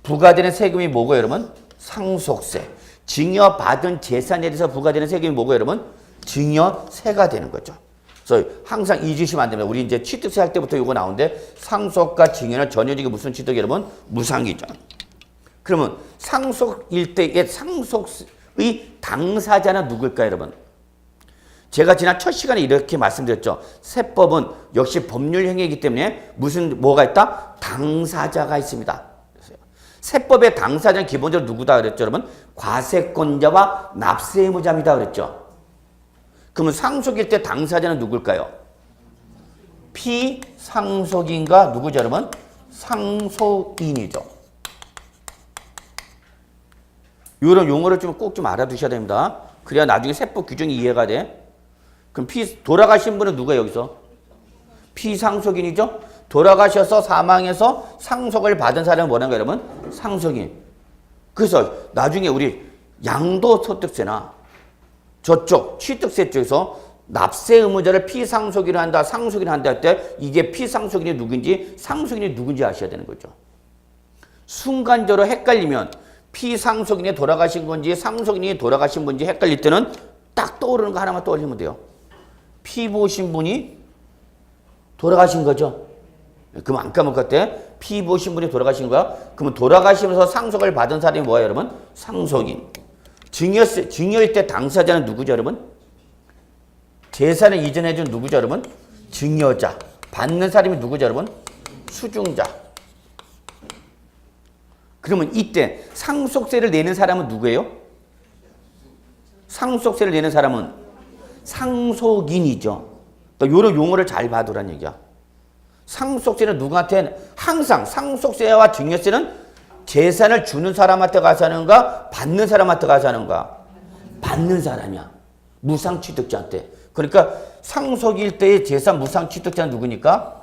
부과되는 세금이 뭐고 여러분? 상속세. 증여받은 재산에 대해서 부과되는 세금이 뭐고 여러분? 증여세가 되는 거죠. 그래서 항상 잊으시면 안 됩니다. 우리 이제 취득세 할 때부터 이거 나오는데 상속과 증여는 전형적인 무슨 취득이 여러분? 무상이죠. 그러면 상속일 때의 상속의 당사자는 누굴까요, 여러분? 제가 지난 첫 시간에 이렇게 말씀드렸죠. 세법은 역시 법률 행위이기 때문에 뭐가 있다? 당사자가 있습니다. 세법의 당사자는 기본적으로 누구다 그랬죠, 여러분? 과세권자와 납세의무자입니다 그랬죠. 그러면 상속일 때 당사자는 누굴까요? 피상속인과 누구죠, 여러분? 상속인이죠. 이런 용어를 꼭 좀 알아두셔야 됩니다. 그래야 나중에 세법 규정이 이해가 돼. 그럼 돌아가신 분은 누가 여기서? 피상속인이죠? 돌아가셔서 사망해서 상속을 받은 사람은 뭐라는 거예요, 여러분? 상속인. 그래서 나중에 우리 양도소득세나 저쪽 취득세 쪽에서 납세 의무자를 피상속인을 한다, 상속인을 한다 할 때 이게 피상속인이 누군지 상속인이 누군지 아셔야 되는 거죠. 순간적으로 헷갈리면 피상속인이 돌아가신 건지 상속인이 돌아가신 건지 헷갈릴 때는 딱 떠오르는 거 하나만 떠올리면 돼요. 피 보신 분이 돌아가신 거죠. 그럼 안 까먹을 때 피 보신 분이 돌아가신 거야. 그러면 돌아가시면서 상속을 받은 사람이 뭐예요, 여러분? 상속인. 증여일 때 당사자는 누구죠, 여러분? 재산을 이전해 준 누구죠, 여러분? 증여자. 받는 사람이 누구죠, 여러분? 수중자. 그러면 이때 상속세를 내는 사람은 누구예요? 상속세를 내는 사람은 상속인이죠. 그러니까 이런 용어를 잘 봐두란 얘기야. 상속세는 누구한테 항상 상속세와 증여세는 재산을 주는 사람한테 가서 하는가 받는 사람한테 가서 하는가? 받는 사람이야. 무상취득자한테. 그러니까 상속일 때의 재산 무상취득자는 누구니까?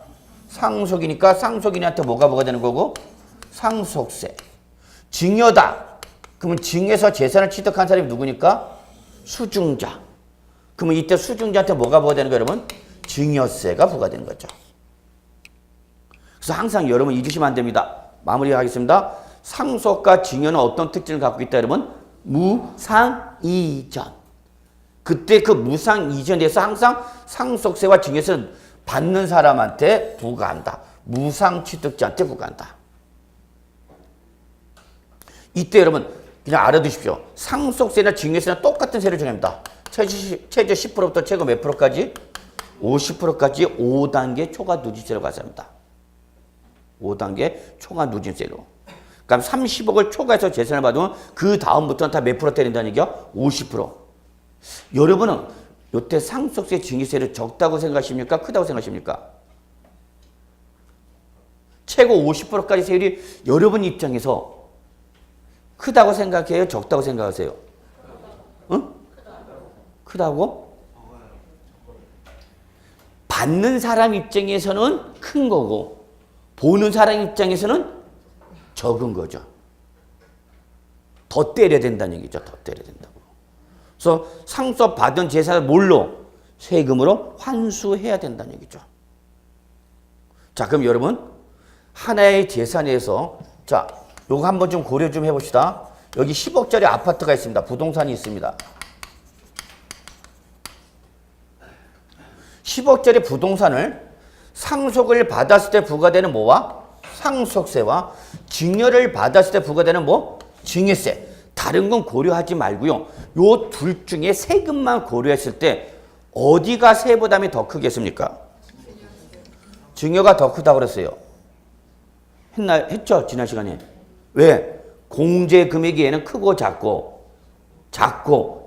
상속이니까 상속인한테 뭐가 되는 거고? 상속세. 증여다. 그러면 증여해서 재산을 취득한 사람이 누구니까? 수중자. 그러면 이때 수중자한테 뭐가 부과되는 거예요, 여러분? 증여세가 부과되는 거죠. 그래서 항상 여러분 잊으시면 안 됩니다. 마무리하겠습니다. 상속과 증여는 어떤 특징을 갖고 있다, 여러분? 무상이전. 그때 그 무상이전에서 항상 상속세와 증여세는 받는 사람한테 부과한다. 무상취득자한테 부과한다. 이때 여러분 그냥 알아두십시오. 상속세나 증여세는 똑같은 세를 정합니다. 최저 10%부터 최고 몇 프로까지? 50%까지 5단계 초과 누진세로 가져갑니다. 5단계 초과 누진세로. 그럼 30억을 초과해서 재산을 받으면 그 다음부터는 다 몇 프로 때린다는 얘기야? 50%. 여러분은 이때 상속세, 증여세를 적다고 생각하십니까? 크다고 생각하십니까? 최고 50%까지 세율이 여러분 입장에서 크다고 생각해요? 적다고 생각하세요? 응? 크다고? 받는 사람 입장에서는 큰 거고 보는 사람 입장에서는 적은 거죠. 더 때려야 된다는 얘기죠. 더 때려야 된다고. 그래서 상속 받은 재산을 뭘로? 세금으로 환수해야 된다는 얘기죠. 자, 그럼 여러분 하나의 재산에서 자, 요거 한번 좀 고려 좀 해봅시다. 여기 10억짜리 아파트가 있습니다. 부동산이 있습니다. 10억짜리 부동산을 상속을 받았을 때 부과되는 뭐와? 상속세와 증여를 받았을 때 부과되는 뭐? 증여세. 다른 건 고려하지 말고요. 요 둘 중에 세금만 고려했을 때 어디가 세부담이 더 크겠습니까? 증여가 더 크다고 그랬어요. 했죠? 지난 시간에. 왜? 공제 금액이 얘는 크고 작고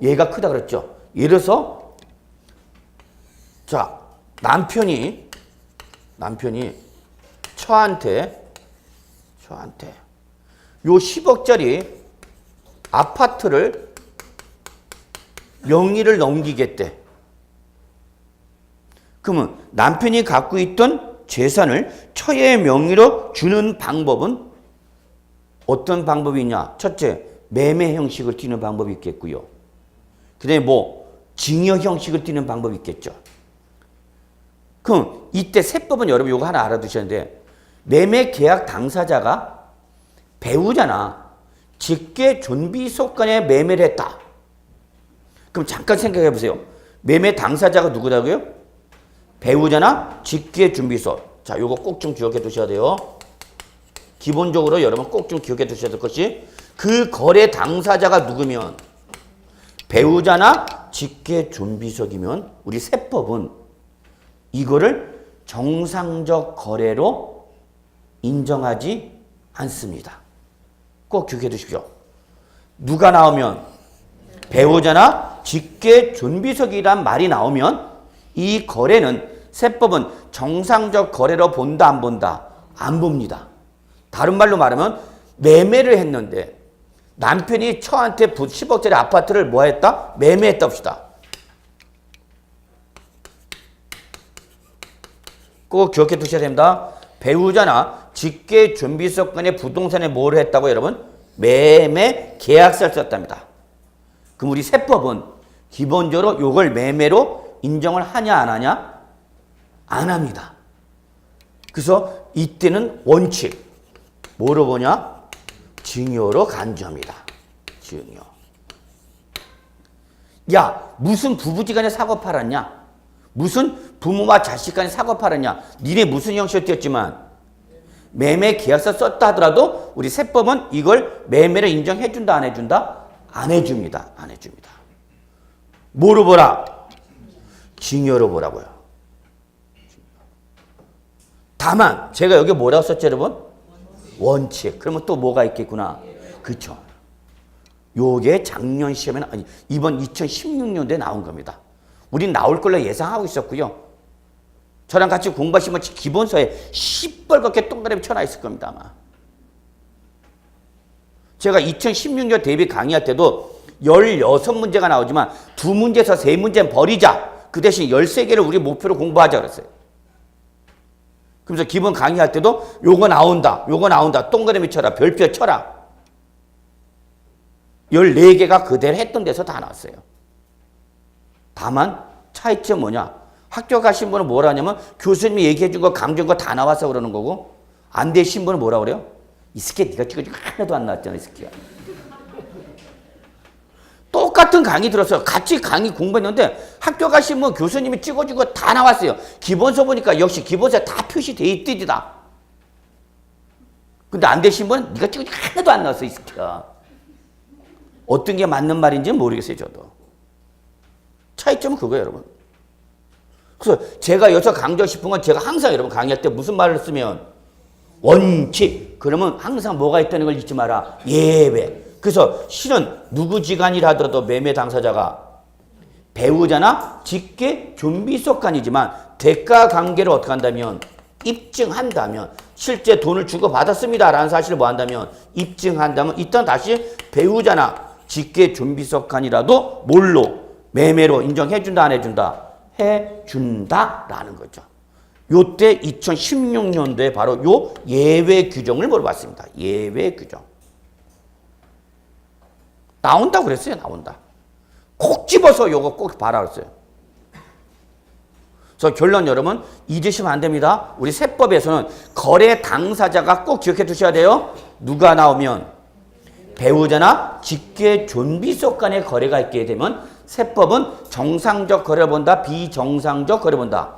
얘가 크다 그랬죠. 예를 들어서 자, 남편이 처한테 요 10억짜리 아파트를 명의를 넘기겠대. 그러면 남편이 갖고 있던 재산을 처의 명의로 주는 방법은 어떤 방법이 있냐? 첫째, 매매 형식을 띠는 방법이 있겠고요. 그 다음에 증여 형식을 띠는 방법이 있겠죠. 그럼 이때 세법은 여러분 이거 하나 알아두셔야 되는데, 매매 계약 당사자가 배우자나 직계 존비속 간에 매매를 했다. 그럼 잠깐 생각해 보세요. 매매 당사자가 누구라고요? 배우자나 직계 존비속. 자, 요거 꼭 좀 기억해 두셔야 돼요. 기본적으로 여러분 꼭 좀 기억해 두셔야 될 것이, 그 거래 당사자가 누구면 배우자나 직계 존비속이면 우리 세법은 이거를 정상적 거래로 인정하지 않습니다. 꼭 기억해 두십시오. 누가 나오면 배우자나 직계 존비속이란 말이 나오면 이 거래는 세법은 정상적 거래로 본다 안 본다? 안 봅니다. 다른 말로 말하면 매매를 했는데 남편이 처한테 10억짜리 아파트를 뭐 했다? 매매했다 봅시다. 꼭 기억해 두셔야 됩니다. 배우자나 직계 존비속 간의 부동산에 뭘 했다고 여러분? 매매 계약서를 썼답니다. 그럼 우리 세법은 기본적으로 이걸 매매로 인정을 하냐 안 하냐? 안 합니다. 그래서 이때는 원칙 뭐로 보냐? 증여로 간주합니다. 증여. 야, 무슨 부부지간에 사고 팔았냐? 무슨 부모와 자식 간에 사고 팔았냐? 니네 무슨 형식으로 띄었지만 매매 계약서 썼다 하더라도 우리 세법은 이걸 매매를 인정해준다 안 해준다? 안 해줍니다. 안 해줍니다. 뭐로 보라? 증여로 보라고요. 다만 제가 여기 뭐라고 썼죠 여러분? 원칙. 그러면 또 뭐가 있겠구나. 그렇죠. 요게 작년 시험에 아니 이번 2016년도에 나온 겁니다. 우린 나올 걸로 예상하고 있었고요. 저랑 같이 공부하시면 기본서에 시뻘겋게 동그라미 쳐놔 있을 겁니다 아마. 제가 2016년 대비 강의할 때도 16문제가 나오지만 2문제에서 3문제는 버리자. 그 대신 13개를 우리 목표로 공부하자 그랬어요. 그래서 기본 강의할 때도 요거 나온다. 요거 나온다. 동그라미 쳐라. 별표 쳐라. 14개가 그대로 했던 데서 다 나왔어요. 다만 차이점 뭐냐? 학교 가신 분은 뭐라 하냐면 교수님이 얘기해 준 거 강조한 거 다 나와서 그러는 거고, 안 되신 분은 뭐라 그래요? 이 새끼 네가 찍어준 거 하나도 안 나왔잖아 이 새끼야. 똑같은 강의 들었어요. 같이 강의 공부했는데 학교 가시면 교수님이 찍어준 거 다 나왔어요. 기본서 보니까 역시 기본서에 다 표시돼 있듯이다. 근데 안 되신 분은 네가 찍어준 거 하나도 안 나왔어 이 새끼야. 어떤 게 맞는 말인지는 모르겠어요 저도. 차이점은 그거예요 여러분. 그래서 제가 여기서 강조하고 싶은 건 제가 항상 여러분 강의할 때 무슨 말을 쓰면 원칙 그러면 항상 뭐가 있다는 걸 잊지 마라. 예외. 그래서 실은 누구 지간이라 하더라도 매매 당사자가 배우자나 직계 존비속 간이지만 대가 관계를 어떻게 한다면 입증한다면 실제 돈을 주고 받았습니다 라는 사실을 뭐 한다면 입증한다면 이때 다시 배우자나 직계 존비속 간이라도 뭘로 매매로 인정해준다 안 해준다? 해준다라는 거죠. 요때 2016년도에 바로 요 예외 규정을 물어봤습니다. 예외 규정. 나온다고 그랬어요. 나온다. 콕 집어서 요거 꼭 봐라 그랬어요. 그래서 결론 여러분 잊으시면 안 됩니다. 우리 세법에서는 거래 당사자가 꼭 기억해 두셔야 돼요. 누가 나오면 배우자나 직계 존비속 간의 거래가 있게 되면 세법은 정상적 거래를 본다. 비정상적 거래를 본다.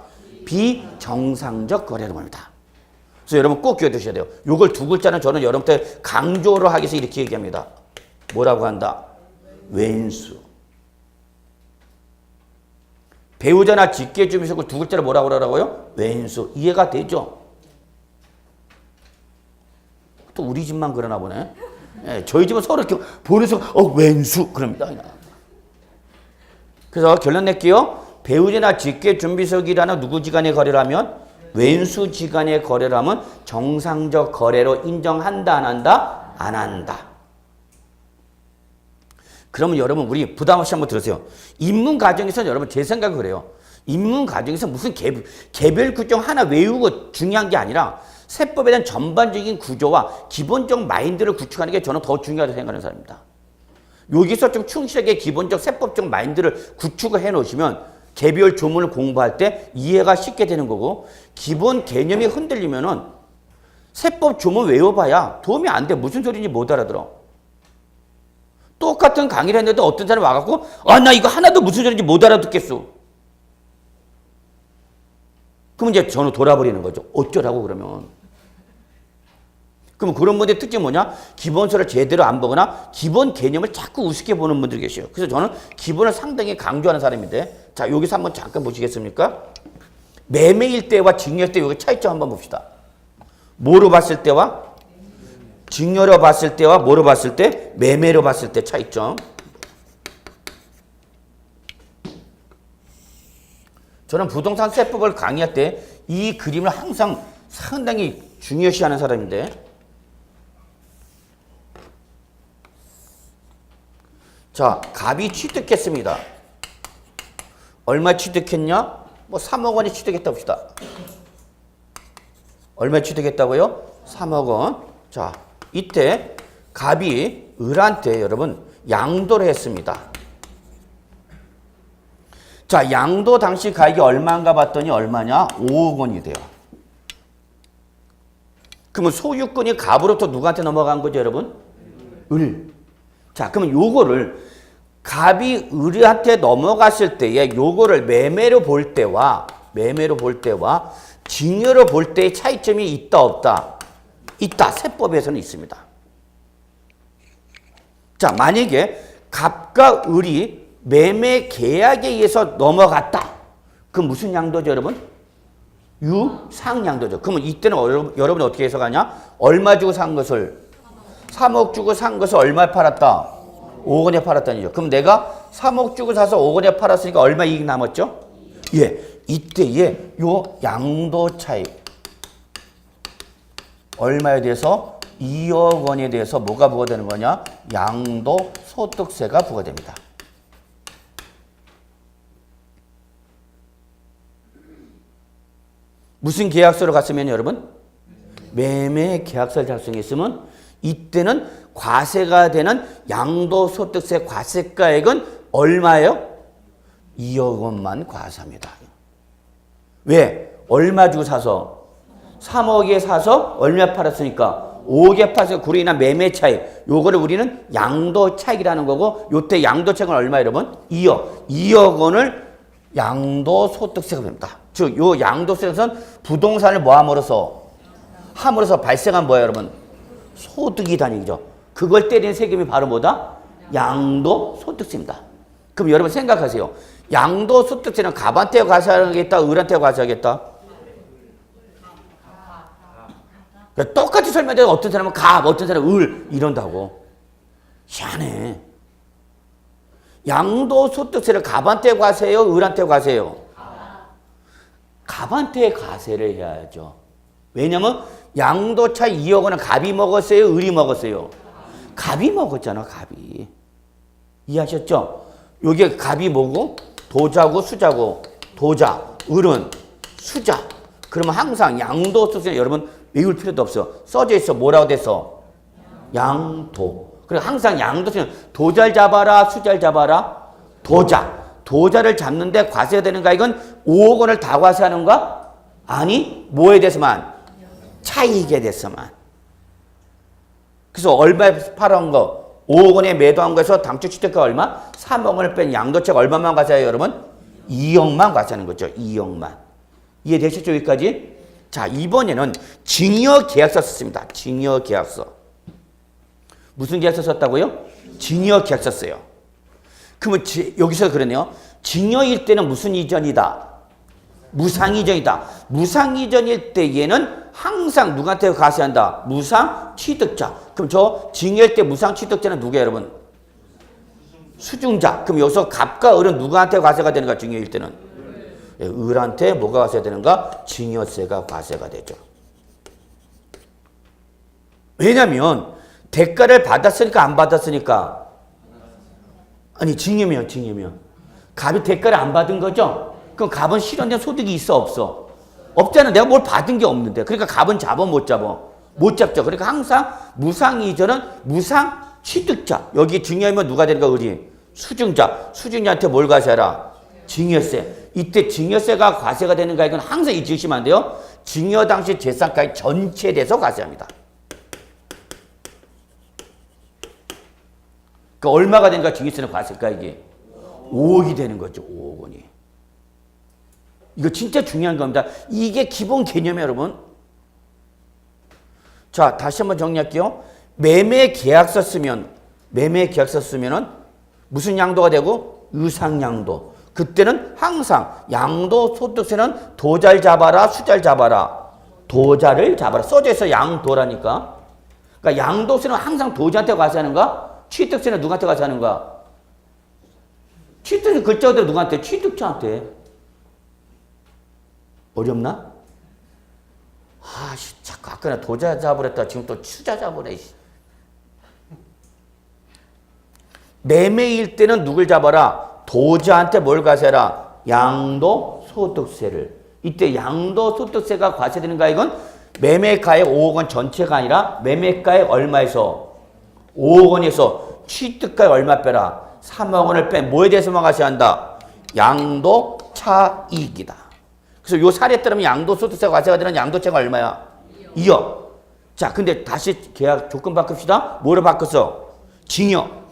비정상적 거래를 봅니다. 그래서 여러분 꼭 기억해 두셔야 돼요. 요걸 두 글자는 저는 여러분한테 강조를 하기 위해서 이렇게 얘기합니다. 뭐라고 한다? 왼수. 배우자나 직계 존비속을 두 글자를 뭐라고 그러라고요? 왼수. 이해가 되죠? 또 우리 집만 그러나 보네. 예, 저희 집은 서로 이렇게 보내서 왼수 그럽니다. 그래서 결론 낼게요. 배우자나 직계 존비속이라는 누구지간의 거래를 하면 왼수지간의 거래를 하면 정상적 거래로 인정한다 안 한다? 안 한다. 그러면 여러분 우리 부담 없이 한번 들으세요. 입문 과정에서 여러분 제 생각은 그래요. 입문 과정에서 무슨 개별 규정 하나 외우고 중요한 게 아니라 세법에 대한 전반적인 구조와 기본적 마인드를 구축하는 게 저는 더 중요하다고 생각하는 사람입니다. 여기서 좀 충실하게 기본적 세법적 마인드를 구축을 해 놓으시면 개별 조문을 공부할 때 이해가 쉽게 되는 거고, 기본 개념이 흔들리면은 세법 조문 외워봐야 도움이 안 돼. 무슨 소리인지 못 알아들어. 똑같은 강의를 했는데 어떤 사람이 와갖고 나 이거 하나도 무슨 소리인지 못 알아듣겠어. 그럼 이제 저는 돌아버리는 거죠. 어쩌라고 그러면. 그럼 그런 분들의 특징이 뭐냐? 기본서를 제대로 안 보거나 기본 개념을 자꾸 우습게 보는 분들이 계셔요. 그래서 저는 기본을 상당히 강조하는 사람인데, 자, 여기서 한번 잠깐 보시겠습니까? 매매일 때와 증여일 때 여기 차이점 한번 봅시다. 뭐로 봤을 때와 증여로 봤을 때와 뭐로 봤을 때? 매매로 봤을 때 차이점. 저는 부동산 세법을 강의할 때 이 그림을 항상 상당히 중요시하는 사람인데, 자, 갑이 취득했습니다. 얼마 취득했냐? 뭐 3억 원이 취득했다 봅시다. 얼마 취득했다고요? 3억 원. 자, 이때 갑이 을한테 여러분 양도를 했습니다. 자, 양도 당시 가액이 얼마인가 봤더니 얼마냐? 5억 원이 돼요. 그러면 소유권이 갑으로부터 누구한테 넘어간 거죠, 여러분? 을. 자, 그러면 요거를 갑이 을한테 넘어갔을 때에 요거를 매매로 볼 때와 증여로 볼 때의 차이점이 있다 없다? 있다. 세법에서는 있습니다. 자, 만약에 갑과 을이 매매 계약에 의해서 넘어갔다. 그럼 무슨 양도죠, 여러분? 유상양도죠. 그러면 이때는 여러분이 어떻게 해석하냐? 얼마 주고 산 것을 3억 주고 산 것을 얼마에 팔았다? 5억 원에 팔았다는 얘기죠. 그럼 내가 3억 주고 사서 5억 원에 팔았으니까 얼마 이익 남았죠? 예, 이때에 요 양도 차익 얼마에 대해서 2억 원에 대해서 뭐가 부과되는 거냐? 양도 소득세가 부과됩니다. 무슨 계약서로 갔으면 여러분? 매매 계약서를 작성했으면 이때는 과세가 되는 양도소득세 과세가액은 얼마예요? 2억 원만 과세합니다. 왜? 얼마 주고 사서? 3억에 사서 얼마 팔았으니까 5억에 팔아서 그로 인한 매매 차익, 요거를 우리는 양도 차익이라는 거고, 요때 양도 차익은 얼마 여러분? 2억 원을 양도소득세가 됩니다. 즉, 요 양도세는 부동산을 뭐 함으로써 발생한 뭐야 여러분? 소득이라는 얘기죠. 그걸 때리는 세금이 바로 뭐다? 양도소득세입니다. 그럼 여러분 생각하세요. 양도소득세는 갑한테 과세하겠다, 을한테 과세하겠다? 그러니까 똑같이 설명해도 어떤 사람은 갑, 어떤 사람은 을 이런다고. 희한해. 양도소득세를 갑한테 과세해요? 을한테 과세해요? 갑한테 과세를 해야죠. 왜냐면 양도차 2억 원은 갑이 먹었어요? 을이 먹었어요? 갑이 먹었잖아, 갑이. 이해하셨죠? 여기 갑이 뭐고? 도자고 수자고. 도자, 을은 수자. 그러면 항상 양도소득세 여러분 외울 필요도 없어. 써져 있어. 뭐라고 됐어? 양도. 그리고 항상 양도세는 도자를 잡아라, 수자를 잡아라? 도자. 도자를 잡는데 과세가 되는 가액은 5억 원을 다 과세하는가? 아니, 뭐에 대해서만? 차익에 대해서만. 그래서 얼마에 팔아온 거? 5억 원에 매도한 거에서 당초 취득가 얼마? 3억 원을 뺀 양도세가 얼마만 과세해요, 여러분? 2억만 과세하는 거죠. 2억만. 이해되셨죠, 여기까지? 자, 이번에는 증여계약서 썼습니다. 증여계약서. 무슨 계약서 썼다고요? 증여계약서 써요. 그러면 여기서 그러네요. 증여일 때는 무슨 이전이다? 무상이전이다. 무상이전일 때에는 항상 누구한테 과세한다? 무상취득자. 그럼 저 증여일 때 무상취득자는 누구예요, 여러분? 수중자. 그럼 여기서 갑과 을은 누구한테 과세가 되는가, 증여일 때는? 을한테 뭐가 과세가 되는가? 증여세가 과세가 되죠. 왜냐면 대가를 받았으니까 안 받았으니까? 아니, 증여면. 갑이 대가를 안 받은 거죠? 그럼 갑은 실현된 소득이 있어 없어? 없잖아. 내가 뭘 받은 게 없는데. 그러니까 갑은 잡아 못 잡아? 못 잡죠. 그러니까 항상 무상이전은 무상 취득자. 여기 증여하면 누가 되는 거야? 우리 수증자. 수증자한테 뭘 과세하라? 증여세. 이때 증여세가 과세가 되는 가 이건 항상 잊으시면 안 돼요. 증여 당시 재산가액 전체에 대해서 과세합니다. 그러니까 얼마가 되는가 증여세는 과세가액이 5억이 되는 거죠. 5억 원이. 이거 진짜 중요한 겁니다. 이게 기본 개념이에요, 여러분. 자, 다시 한번 정리할게요. 매매 계약서 쓰면은 무슨 양도가 되고? 유상양도. 그때는 항상 양도 소득세는 도자를 잡아라, 수자를 잡아라. 도자를 잡아라. 써져 있어 양도라니까. 그러니까 양도세는 항상 도자한테 과세하는가? 취득세는 누구한테 과세하는가? 취득세 글자 그대로 누구한테? 취득자한테. 어렵나? 자꾸 아까 도자 잡으랬다. 지금 또 수자 잡으래. 매매일 때는 누굴 잡아라? 도자한테 뭘 과세해라? 양도소득세를. 이때 양도소득세가 과세되는가? 이건 매매가액 5억 원 전체가 아니라 매매가액 얼마에서? 5억 원에서 취득가액 얼마 빼라? 3억 원을 빼. 뭐에 대해서만 과세한다? 양도차익이다. 그래서 요 사례에 따르면 양도소득세가 과세가 되는 양도차익은 얼마야? 2억. 자, 근데 다시 계약 조건 바꿉시다. 뭐로 바꿨어? 징여.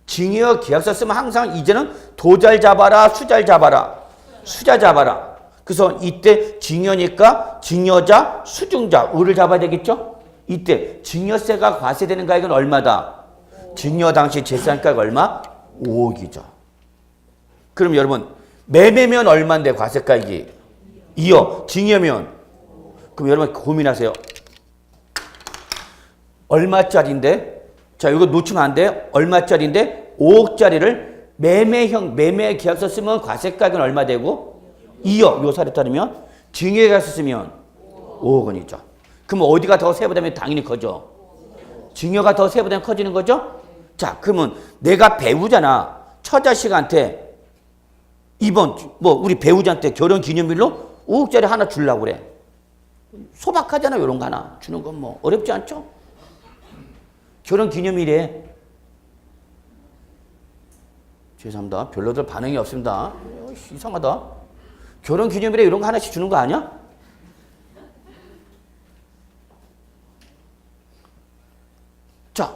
징여 계약서 쓰면 항상 이제는 도자를 잡아라, 수자를 잡아라. 수자 잡아라. 그래서 이때 징여니까 징여자, 수증자, 우를 잡아야 되겠죠? 이때 징여세가 과세되는 가액은 얼마다? 징여 당시 재산가액 얼마? 5억이죠. 그럼 여러분 매매면 얼마인데 과세가액이? 2억. 징여면? 그럼 여러분 고민하세요. 얼마짜리인데? 자, 이거 놓치면 안 돼요. 얼마짜리인데 5억짜리를 매매 계약서 쓰면 과세가액은 얼마 되고? 2억. 요 사례 따르면 징여 계약서 쓰면 5억 원이죠. 그럼 어디가 더 세부되면 당연히 커져. 징여가 더 세부되면 커지는 거죠. 자, 그러면 내가 배우잖아. 처자식한테 이번 우리 배우자한테 결혼 기념일로 5억짜리 하나 주려고 그래. 소박하잖아. 이런 거 하나 주는 건 뭐 어렵지 않죠? 결혼 기념일에 죄송합니다. 별로들 반응이 없습니다. 이상하다. 결혼 기념일에 이런 거 하나씩 주는 거 아니야? 자,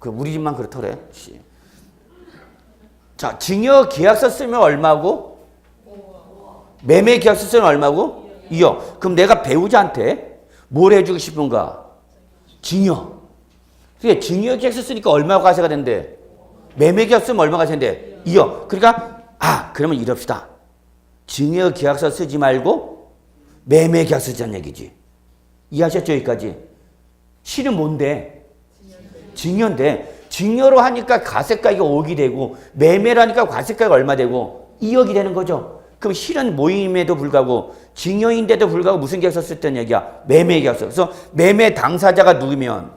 우리 집만 그렇다 그래. 자, 증여 계약서 쓰면 얼마고? 매매 계약서 쓰면 얼마고? 2억. 그럼 내가 배우자한테 뭘 해주고 싶은가? 증여. 그게 증여 계약서 쓰니까 얼마가 과세가 된대? 매매 계약서 쓰면 얼마가 된대? 2억. 그러니까 그러면 이럽시다. 증여 계약서 쓰지 말고 매매 계약서 쓰자는 얘기지. 이해하셨죠? 여기까지. 실은 뭔데? 증여인데 증여로 하니까 과세가액이 5억이 되고 매매로 하니까 과세가액이 얼마 되고 2억이 되는 거죠. 그럼 실은 모임에도 불구하고 증여인데도 불구하고 무슨 계약서 썼다는 얘기야? 매매 계약서. 그래서 매매 당사자가 누구면?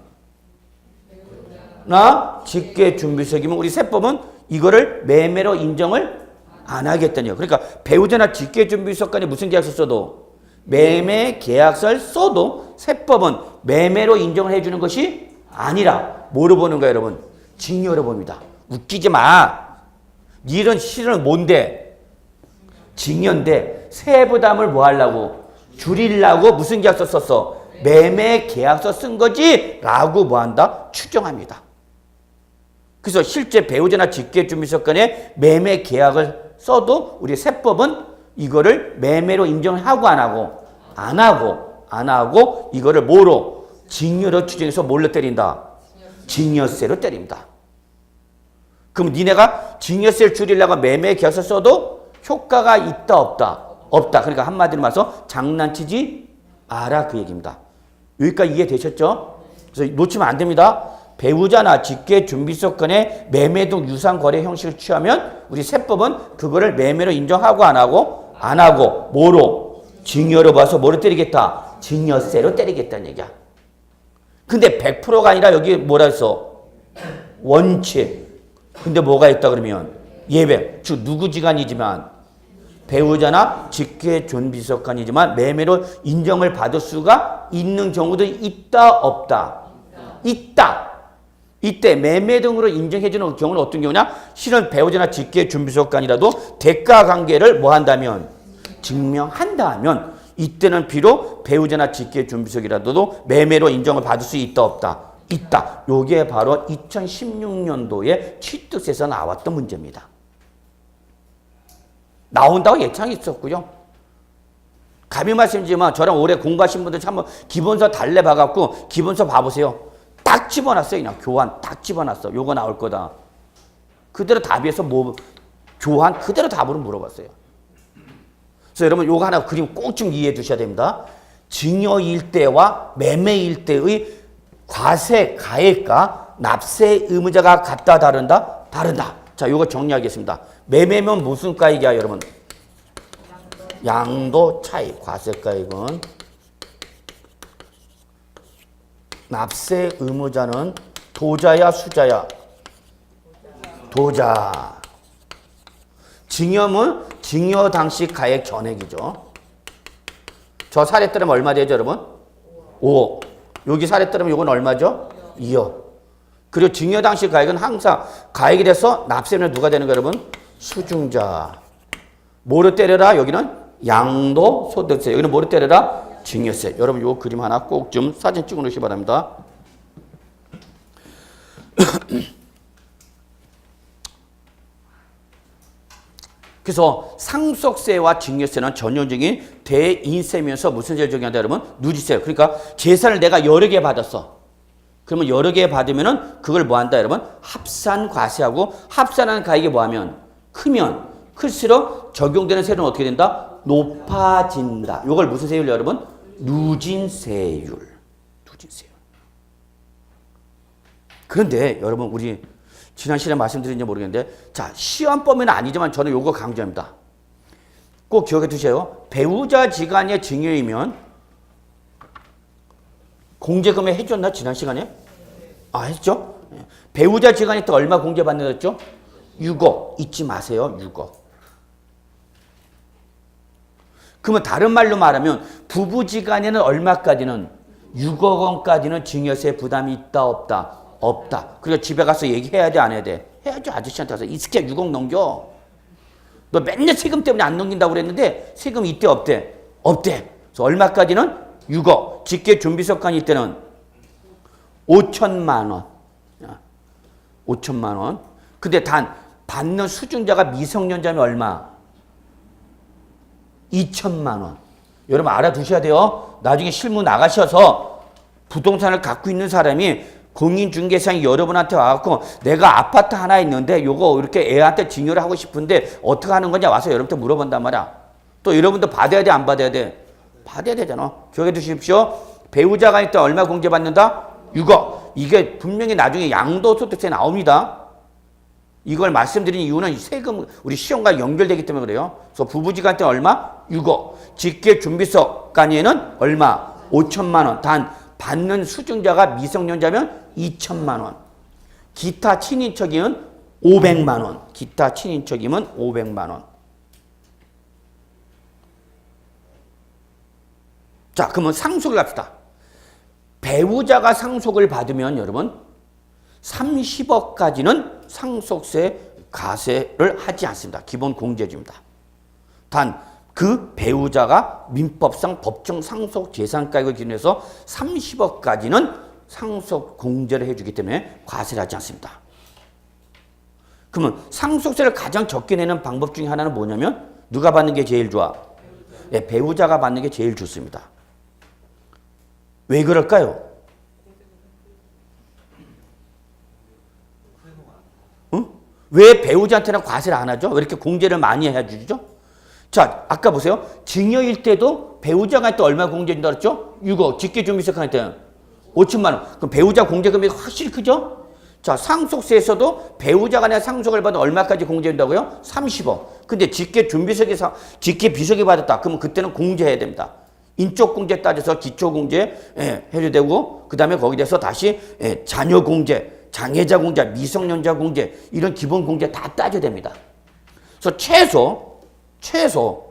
직계준비서기면 우리 세법은 이거를 매매로 인정을 안 하겠다는 얘기야. 그러니까 배우자나 직계준비서 간에 무슨 계약서 써도 매매 계약서를 써도 세법은 매매로 인정을 해주는 것이 아니라 뭐로 보는 거야 여러분? 증여로 봅니다. 웃기지 마. 이런 실은 뭔데? 증여인데 세부담을 뭐 하려고? 줄이려고 무슨 계약서 썼어? 매매 계약서 쓴 거지? 라고 뭐 한다? 추정합니다. 그래서 실제 배우자나 직계준비서 간에 매매 계약을 써도 우리 세법은 이거를 매매로 인정을 하고 안 하고 이거를 뭐로? 증여로 추정해서 뭘로 때린다? 증여세로 때립니다. 그럼 니네가 증여세를 줄이려고 매매 계약서 써도 효과가 있다 없다? 없다. 그러니까 한마디로 말해서 장난치지 마라 그 얘기입니다. 여기까지 이해되셨죠? 그래서 놓치면 안 됩니다. 배우자나 직계준비서 간에 매매 등 유상 거래 형식을 취하면 우리 세법은 그거를 매매로 인정하고 안 하고 뭐로? 증여로 봐서 뭐로 때리겠다? 증여세로 때리겠다는 얘기야. 근데 100%가 아니라 여기 뭐라 했어? 원칙. 근데 뭐가 있다 그러면? 예외. 즉 누구 지간이지만 배우자나 직계존비속간이지만 매매로 인정을 받을 수가 있는 경우도 있다 없다? 있다. 이때 매매 등으로 인정해주는 경우는 어떤 경우냐? 실은 배우자나 직계존비속간이라도 대가 관계를 뭐 한다면? 증명한다면 이때는 비록 배우자나 직계존비속이라도 매매로 인정을 받을 수 있다 없다? 있다. 요게 바로 2016년도에 취득세에서 나왔던 문제입니다. 나온다고 예상이 있었고요. 감히 말씀드리지만 저랑 오래 공부하신 분들 한번 기본서 달래 봐갖고 기본서 봐보세요. 딱 집어놨어요. 그냥 교환 딱 집어놨어. 요거 나올 거다. 그대로 답에서 뭐 교환 그대로 답으로 물어봤어요. 그래서 여러분 요거 하나 그림 꼭 좀 이해해 두셔야 됩니다. 증여일 때와 매매일 때의 과세 가액과 납세 의무자가 같다 다른다? 다른다. 자, 요거 정리하겠습니다. 매매면 무슨 가액이야, 여러분? 양도 차익. 과세 가액은 납세 의무자는 도자야, 수자야? 도자. 증여는 증여 당시 가액 전액이죠. 저 사례 따르면 얼마 되죠, 여러분? 5억. 여기 사례 따르면 이건 얼마죠? 2억. 그리고 증여 당시 가액은 항상 가액이 돼서 납세는 누가 되는 거예요, 여러분? 수중자. 뭐로 때려라? 여기는 양도소득세. 여기는 뭐로 때려라? 증여세. 여러분 요 그림 하나 꼭 좀 사진 찍어 놓으시기 바랍니다. 그래서 상속세와 증여세는 전형적인 대인세면서 무슨 세를 적용한다 여러분? 누지세. 그러니까 재산을 내가 여러 개 받았어. 그러면 여러 개 받으면은 그걸 뭐 한다 여러분? 합산 과세하고 합산하는 가액이 뭐하면 크면 클수록 적용되는 세율은 어떻게 된다? 높아진다. 이걸 무슨 세율 여러분? 누진세율. 누진세율. 그런데 여러분 우리 지난 시간에 말씀드린지 모르겠는데 자 시험 범위는 아니지만 저는 요거 강조합니다. 꼭 기억해 두세요. 배우자 지간의 증여이면 공제금액 해줬나 지난 시간에? 아 했죠? 배우자 지간에 또 얼마 공제받는 거였죠? 6억. 잊지 마세요. 6억. 그러면 다른 말로 말하면 부부지간에는 얼마까지는 6억 원까지는 증여세 부담이 있다 없다? 없다. 그리고 집에 가서 얘기해야 돼 안 해야 돼? 해야죠. 아저씨한테 가서 이 새끼야 6억 넘겨. 너 맨날 세금 때문에 안 넘긴다고 그랬는데 세금 이때 없대. 없대. 그래서 얼마까지는? 6억. 직계존비속간이 이때는 5천만 원. 5천만 원. 근데 단 받는 수중자가 미성년자면 얼마? 2천만 원. 여러분 알아두셔야 돼요. 나중에 실무 나가셔서 부동산을 갖고 있는 사람이 공인중개사이 여러분한테 와갖고 내가 아파트 하나 있는데 요거 이렇게 애한테 증여를 하고 싶은데 어떻게 하는 거냐 와서 여러분한테 물어본단 말이야. 또 여러분도 받아야 돼 안 받아야 돼? 받아야 되잖아. 기억해 두십시오. 배우자가 있다 얼마 공제받는다? 6억. 이게 분명히 나중에 양도소득세 나옵니다. 이걸 말씀드린 이유는 세금 우리 시험과 연결되기 때문에 그래요. 그래서 부부지간 때 얼마? 6억. 직계존비속간에는 얼마? 5천만 원. 단 받는 수증자가 미성년자면 2천만 원. 기타 친인척이면 500만 원. 기타 친인척이면 500만 원. 자, 그러면 상속을 갑시다. 배우자가 상속을 받으면 여러분 30억까지는 상속세 과세를 하지 않습니다. 기본 공제주입니다. 단 그 배우자가 민법상 법정 상속 재산가액을 기준해서 30억까지는 상속 공제를 해주기 때문에 과세를 하지 않습니다. 그러면 상속세를 가장 적게 내는 방법 중에 하나는 뭐냐면 누가 받는 게 제일 좋아? 네, 배우자가 받는 게 제일 좋습니다. 왜 그럴까요? 응? 왜 배우자한테는 과세를 안 하죠? 왜 이렇게 공제를 많이 해주죠? 자, 아까 보세요. 증여일 때도 배우자가 할 때 얼마 공제준다 그랬죠? 6억. 직계존비속간할 때는 5천만 원. 그럼 배우자 공제금액이 확실히 크죠? 자, 상속세에서도 배우자가 내 상속을 받아 얼마까지 공제된다고요? 30억. 근데 직계비속이 받았다. 그러면 그때는 공제해야 됩니다. 인적공제 따져서 기초공제 해줘야 되고 그 다음에 거기에 대해서 다시 자녀공제, 장애자 공제, 미성년자 공제 이런 기본공제 다 따져야 됩니다. 그래서 최소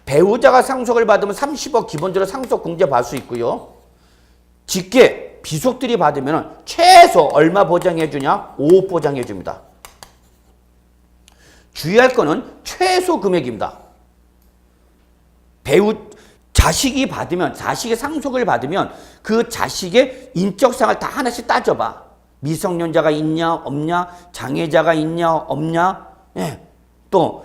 배우자가 상속을 받으면 30억 기본적으로 상속 공제 받을 수 있고요. 직계 비속들이 받으면 최소 얼마 보장해 주냐? 5억 보장해 줍니다. 주의할 거는 최소 금액입니다. 자식이 받으면, 자식의 상속을 받으면 그 자식의 인적사항을 다 하나씩 따져봐. 미성년자가 있냐 없냐, 장애자가 있냐 없냐, 예. 또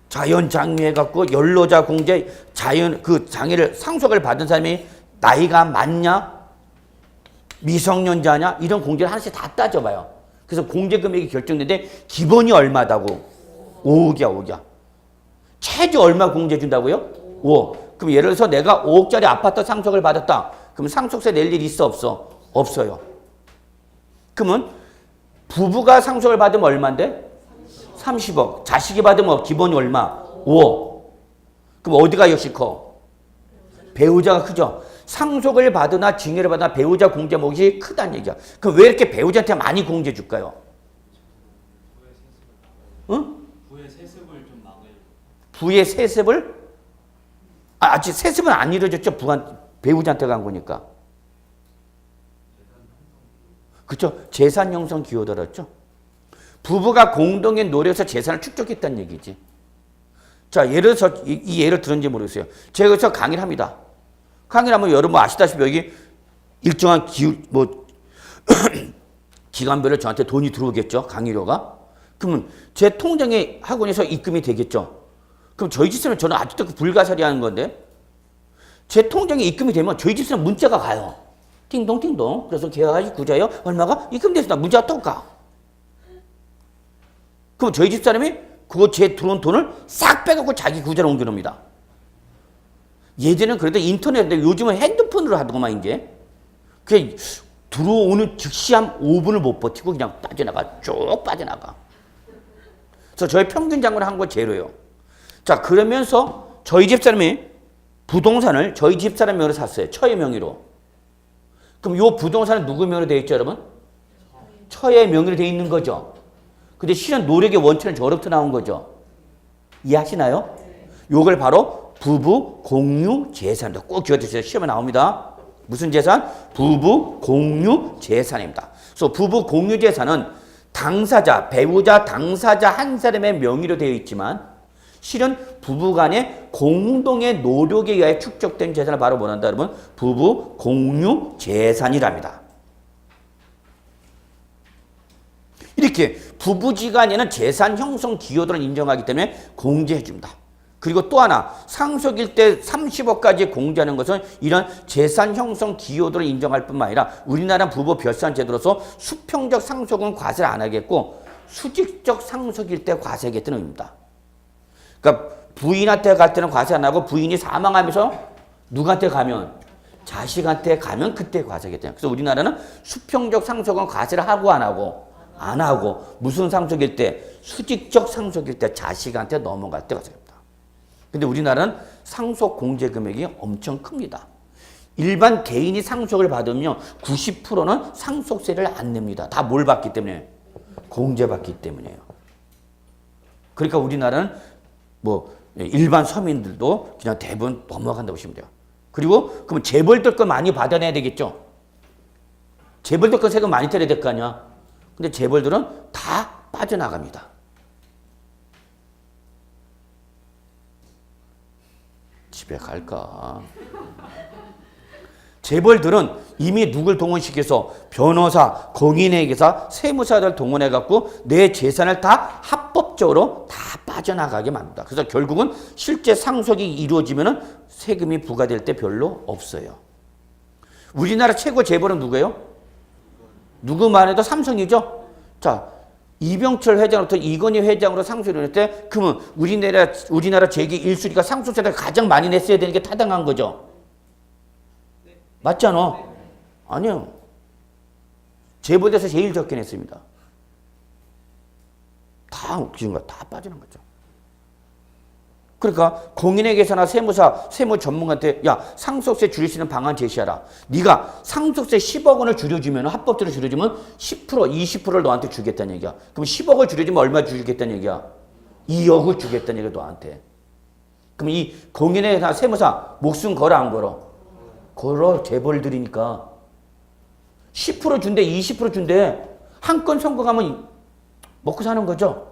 자연장애 갖고 연로자 공제 그 장애를 상속을 받은 사람이 나이가 많냐, 미성년자냐, 이런 공제를 하나씩 다 따져봐요. 그래서 공제 금액이 결정되는데 기본이 얼마다고? 5억이야. 최저 얼마 공제 준다고요? 5억. 그럼 예를 들어서 내가 5억짜리 아파트 상속을 받았다. 그럼 상속세 낼 일 있어 없어? 없어요. 그러면 부부가 상속을 받으면 얼마인데? 30억. 자식이 받으면 기본이 얼마? 5억. 그럼 어디가 역시 커? 배우자가 크죠. 상속을 받으나 징계를 받으나 배우자 공제 몫이 크다는 얘기야. 그럼 왜 이렇게 배우자한테 많이 공제 줄까요? 응? 부의 세습을 좀 막으려고. 부의 세습을? 아직 세습은 안 이루어졌죠. 배우자한테 간 거니까. 그렇죠. 재산 형성 기여들었죠. 부부가 공동의 노력에서 재산을 축적했다는 얘기지. 자, 예를 들어서 이 예를 들은지 모르겠어요. 제가 여기서 강의를 합니다. 강의를 하면 여러분 아시다시피 여기 일정한 기간별로 저한테 돈이 들어오겠죠. 강의료가. 그러면 제 통장에 학원에서 입금이 되겠죠. 그럼 저희 집사람은 저는 아직도 불가사리 하는 건데 제 통장에 입금이 되면 저희 집사람 문자가 가요. 띵동띵동. 그래서 계약하시 구자요. 얼마가 입금됐습니다. 문자가 또 가. 그럼 저희 집사람이 그거 제 들어온 돈을 싹 빼갖고 자기 구자로 옮겨놓습니다. 예전에는 그래도 인터넷인데 요즘은 핸드폰으로 하더구만 이제. 그게 들어오는 즉시 한 5분을 못 버티고 그냥 빠져나가. 쭉 빠져나가. 그래서 저희 평균 잔고를 한 거 제로예요. 자, 그러면서 저희 집사람이 부동산을 저희 집사람 명의로 샀어요. 처의 명의로. 그럼 이 부동산은 누구 명의로 되어 있죠, 여러분? 처의 명의로 되어 있는 거죠. 근데 실은 노력의 원천은 저로부터 나온 거죠. 이해하시나요? 요걸 바로 부부 공유 재산입니다. 꼭 기억해주세요. 시험에 나옵니다. 무슨 재산? 부부 공유 재산입니다. 그래서 부부 공유 재산은 당사자, 배우자, 당사자 한 사람의 명의로 되어 있지만 실은 부부간의 공동의 노력에 의해 축적된 재산을 바로 뭐란다 여러분? 부부 공유 재산이랍니다. 이렇게 부부지간에는 재산 형성 기여도를 인정하기 때문에 공제해줍니다. 그리고 또 하나 상속일 때 30억까지 공제하는 것은 이런 재산 형성 기여도를 인정할 뿐만 아니라 우리나라 부부 별산 제도로서 수평적 상속은 과세를 안 하겠고 수직적 상속일 때 과세하겠다는 의미입니다. 그러니까 부인한테 갈 때는 과세 안 하고 부인이 사망하면서 누구한테 가면? 자식한테 가면 그때 과세하겠다. 그래서 우리나라는 수평적 상속은 과세를 하고 안 하고? 안 하고 무슨 상속일 때? 수직적 상속일 때 자식한테 넘어갈 때 과세합니다. 근데 우리나라는 상속 공제 금액이 엄청 큽니다. 일반 개인이 상속을 받으면 90%는 상속세를 안 냅니다. 다 뭘 받기 때문에? 공제받기 때문이에요. 그러니까 우리나라는 일반 서민들도 그냥 대부분 넘어간다고 보시면 돼요. 그리고 그러면 재벌들 거 많이 받아내야 되겠죠. 재벌들 거 세금 많이 떼야 될 거 아니야. 근데 재벌들은 다 빠져나갑니다. 집에 갈까? 재벌들은 이미 누굴 동원시켜서 변호사, 공인회계사, 세무사들 동원해갖고 내 재산을 다 합법적으로 다 빠져나가게 만듭니다. 그래서 결국은 실제 상속이 이루어지면 세금이 부과될 때 별로 없어요. 우리나라 최고 재벌은 누구예요? 누구만 해도 삼성이죠. 자, 이병철 회장부터 이건희 회장으로 상속을 할 때 그러면 우리나라 재계 1순위가 상속세를 가장 많이 냈어야 되는 게 타당한 거죠. 맞잖아. 아니요. 재벌에서 제일 적게 냈습니다. 다 웃기는 거야. 다 빠지는 거죠. 그러니까 공인회계사나 세무사, 세무 전문가한테 야 상속세 줄일 수 있는 방안 제시하라. 네가 상속세 10억 원을 줄여주면 합법적으로 줄여주면 10%, 20%를 너한테 주겠다는 얘기야. 그럼 10억을 줄여주면 얼마 주겠다는 얘기야? 2억을 주겠다는 얘기야 너한테. 그럼 이 공인의 세무사 목숨 걸어 안 걸어? 걸어. 재벌 들이니까 10% 준대 20% 준대. 한 건 성공하면 먹고 사는 거죠.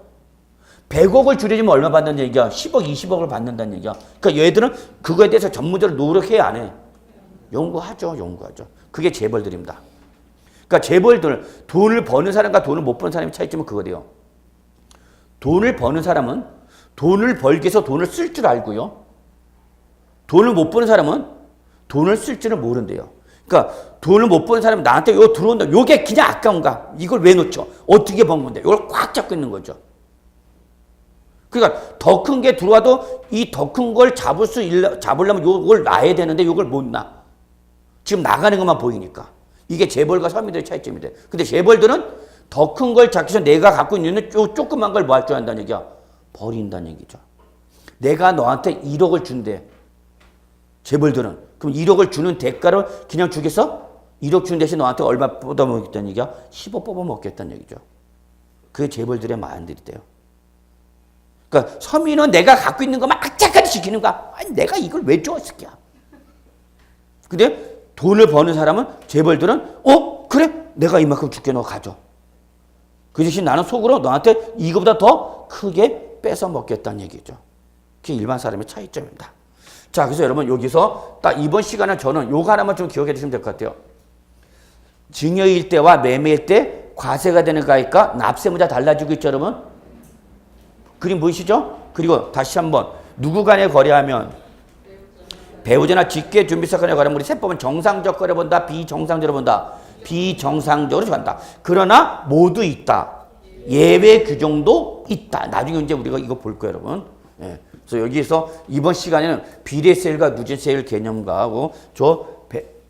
100억을 줄여주면 얼마 받는다는 얘기야? 10억 20억을 받는다는 얘기야. 그러니까 얘들은 그거에 대해서 전문적으로 노력해 안 해? 연구하죠. 그게 재벌들입니다. 그러니까 재벌들, 돈을 버는 사람과 돈을 못 버는 사람의 차이점은 그거예요. 돈을 버는 사람은 돈을 벌기 위해서 돈을 쓸 줄 알고요. 돈을 못 버는 사람은 돈을 쓸 줄을 모른대요. 그러니까 돈을 못 버는 사람은 나한테 이거 들어온다. 요게 그냥 아까운가? 이걸 왜 놓죠? 어떻게 번 건데? 이걸 꽉 잡고 있는 거죠. 그러니까 더 큰 게 들어와도 이 더 큰 걸 잡으려면 요걸 놔야 되는데 요걸 못 놔. 지금 나가는 것만 보이니까. 이게 재벌과 서민들의 차이점이돼. 근데 재벌들은 더 큰 걸 잡기 위해서 내가 갖고 있는 요 조그만 걸 뭐 할 줄 안다는 얘기야? 버린다는 얘기죠. 내가 너한테 1억을 준대. 재벌들은. 그럼 1억을 주는 대가를 그냥 주겠어? 1억 주는 대신 너한테 얼마 뽑아먹겠다는 얘기야? 10억 뽑아먹겠다는 얘기죠. 그게 재벌들의 마인드이 돼요. 그러니까 서민은 내가 갖고 있는 것만 악착같이 지키는 거야. 아니 내가 이걸 왜 줘? 새끼야. 근데 돈을 버는 사람은 재벌들은 그래? 내가 이만큼 줄게 너 가져. 그 대신 나는 속으로 너한테 이거보다 더 크게 뺏어 먹겠다는 얘기죠. 그게 일반 사람의 차이점입니다. 자, 그래서 여러분 여기서 딱 이번 시간에 저는 요거 하나만 좀 기억해 주시면 될 것 같아요. 증여일 때와 매매일 때 과세가 되는 가액과 납세무자 달라지고 있죠, 여러분? 그림 보이시죠? 그리고 다시 한번 누구 간에 거래하면 배우자나 직계 준비사 간에 거래하면 우리 세법은 정상적 거래 본다, 비정상적으로 본다. 비정상적으로 간다. 그러나 모두 있다. 예외 규정도 있다. 나중에 이제 우리가 이거 볼 거예요, 여러분. 예. 그래서 여기서 이번 시간에는 비례세율과 누진세율 개념과 하고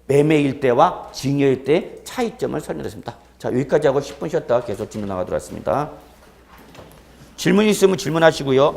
매매일 때와 증여일 때 차이점을 설명했습니다. 자, 여기까지 하고 10분 쉬었다가 계속 질문 나가도록 하겠습니다. 질문 있으면 질문하시고요.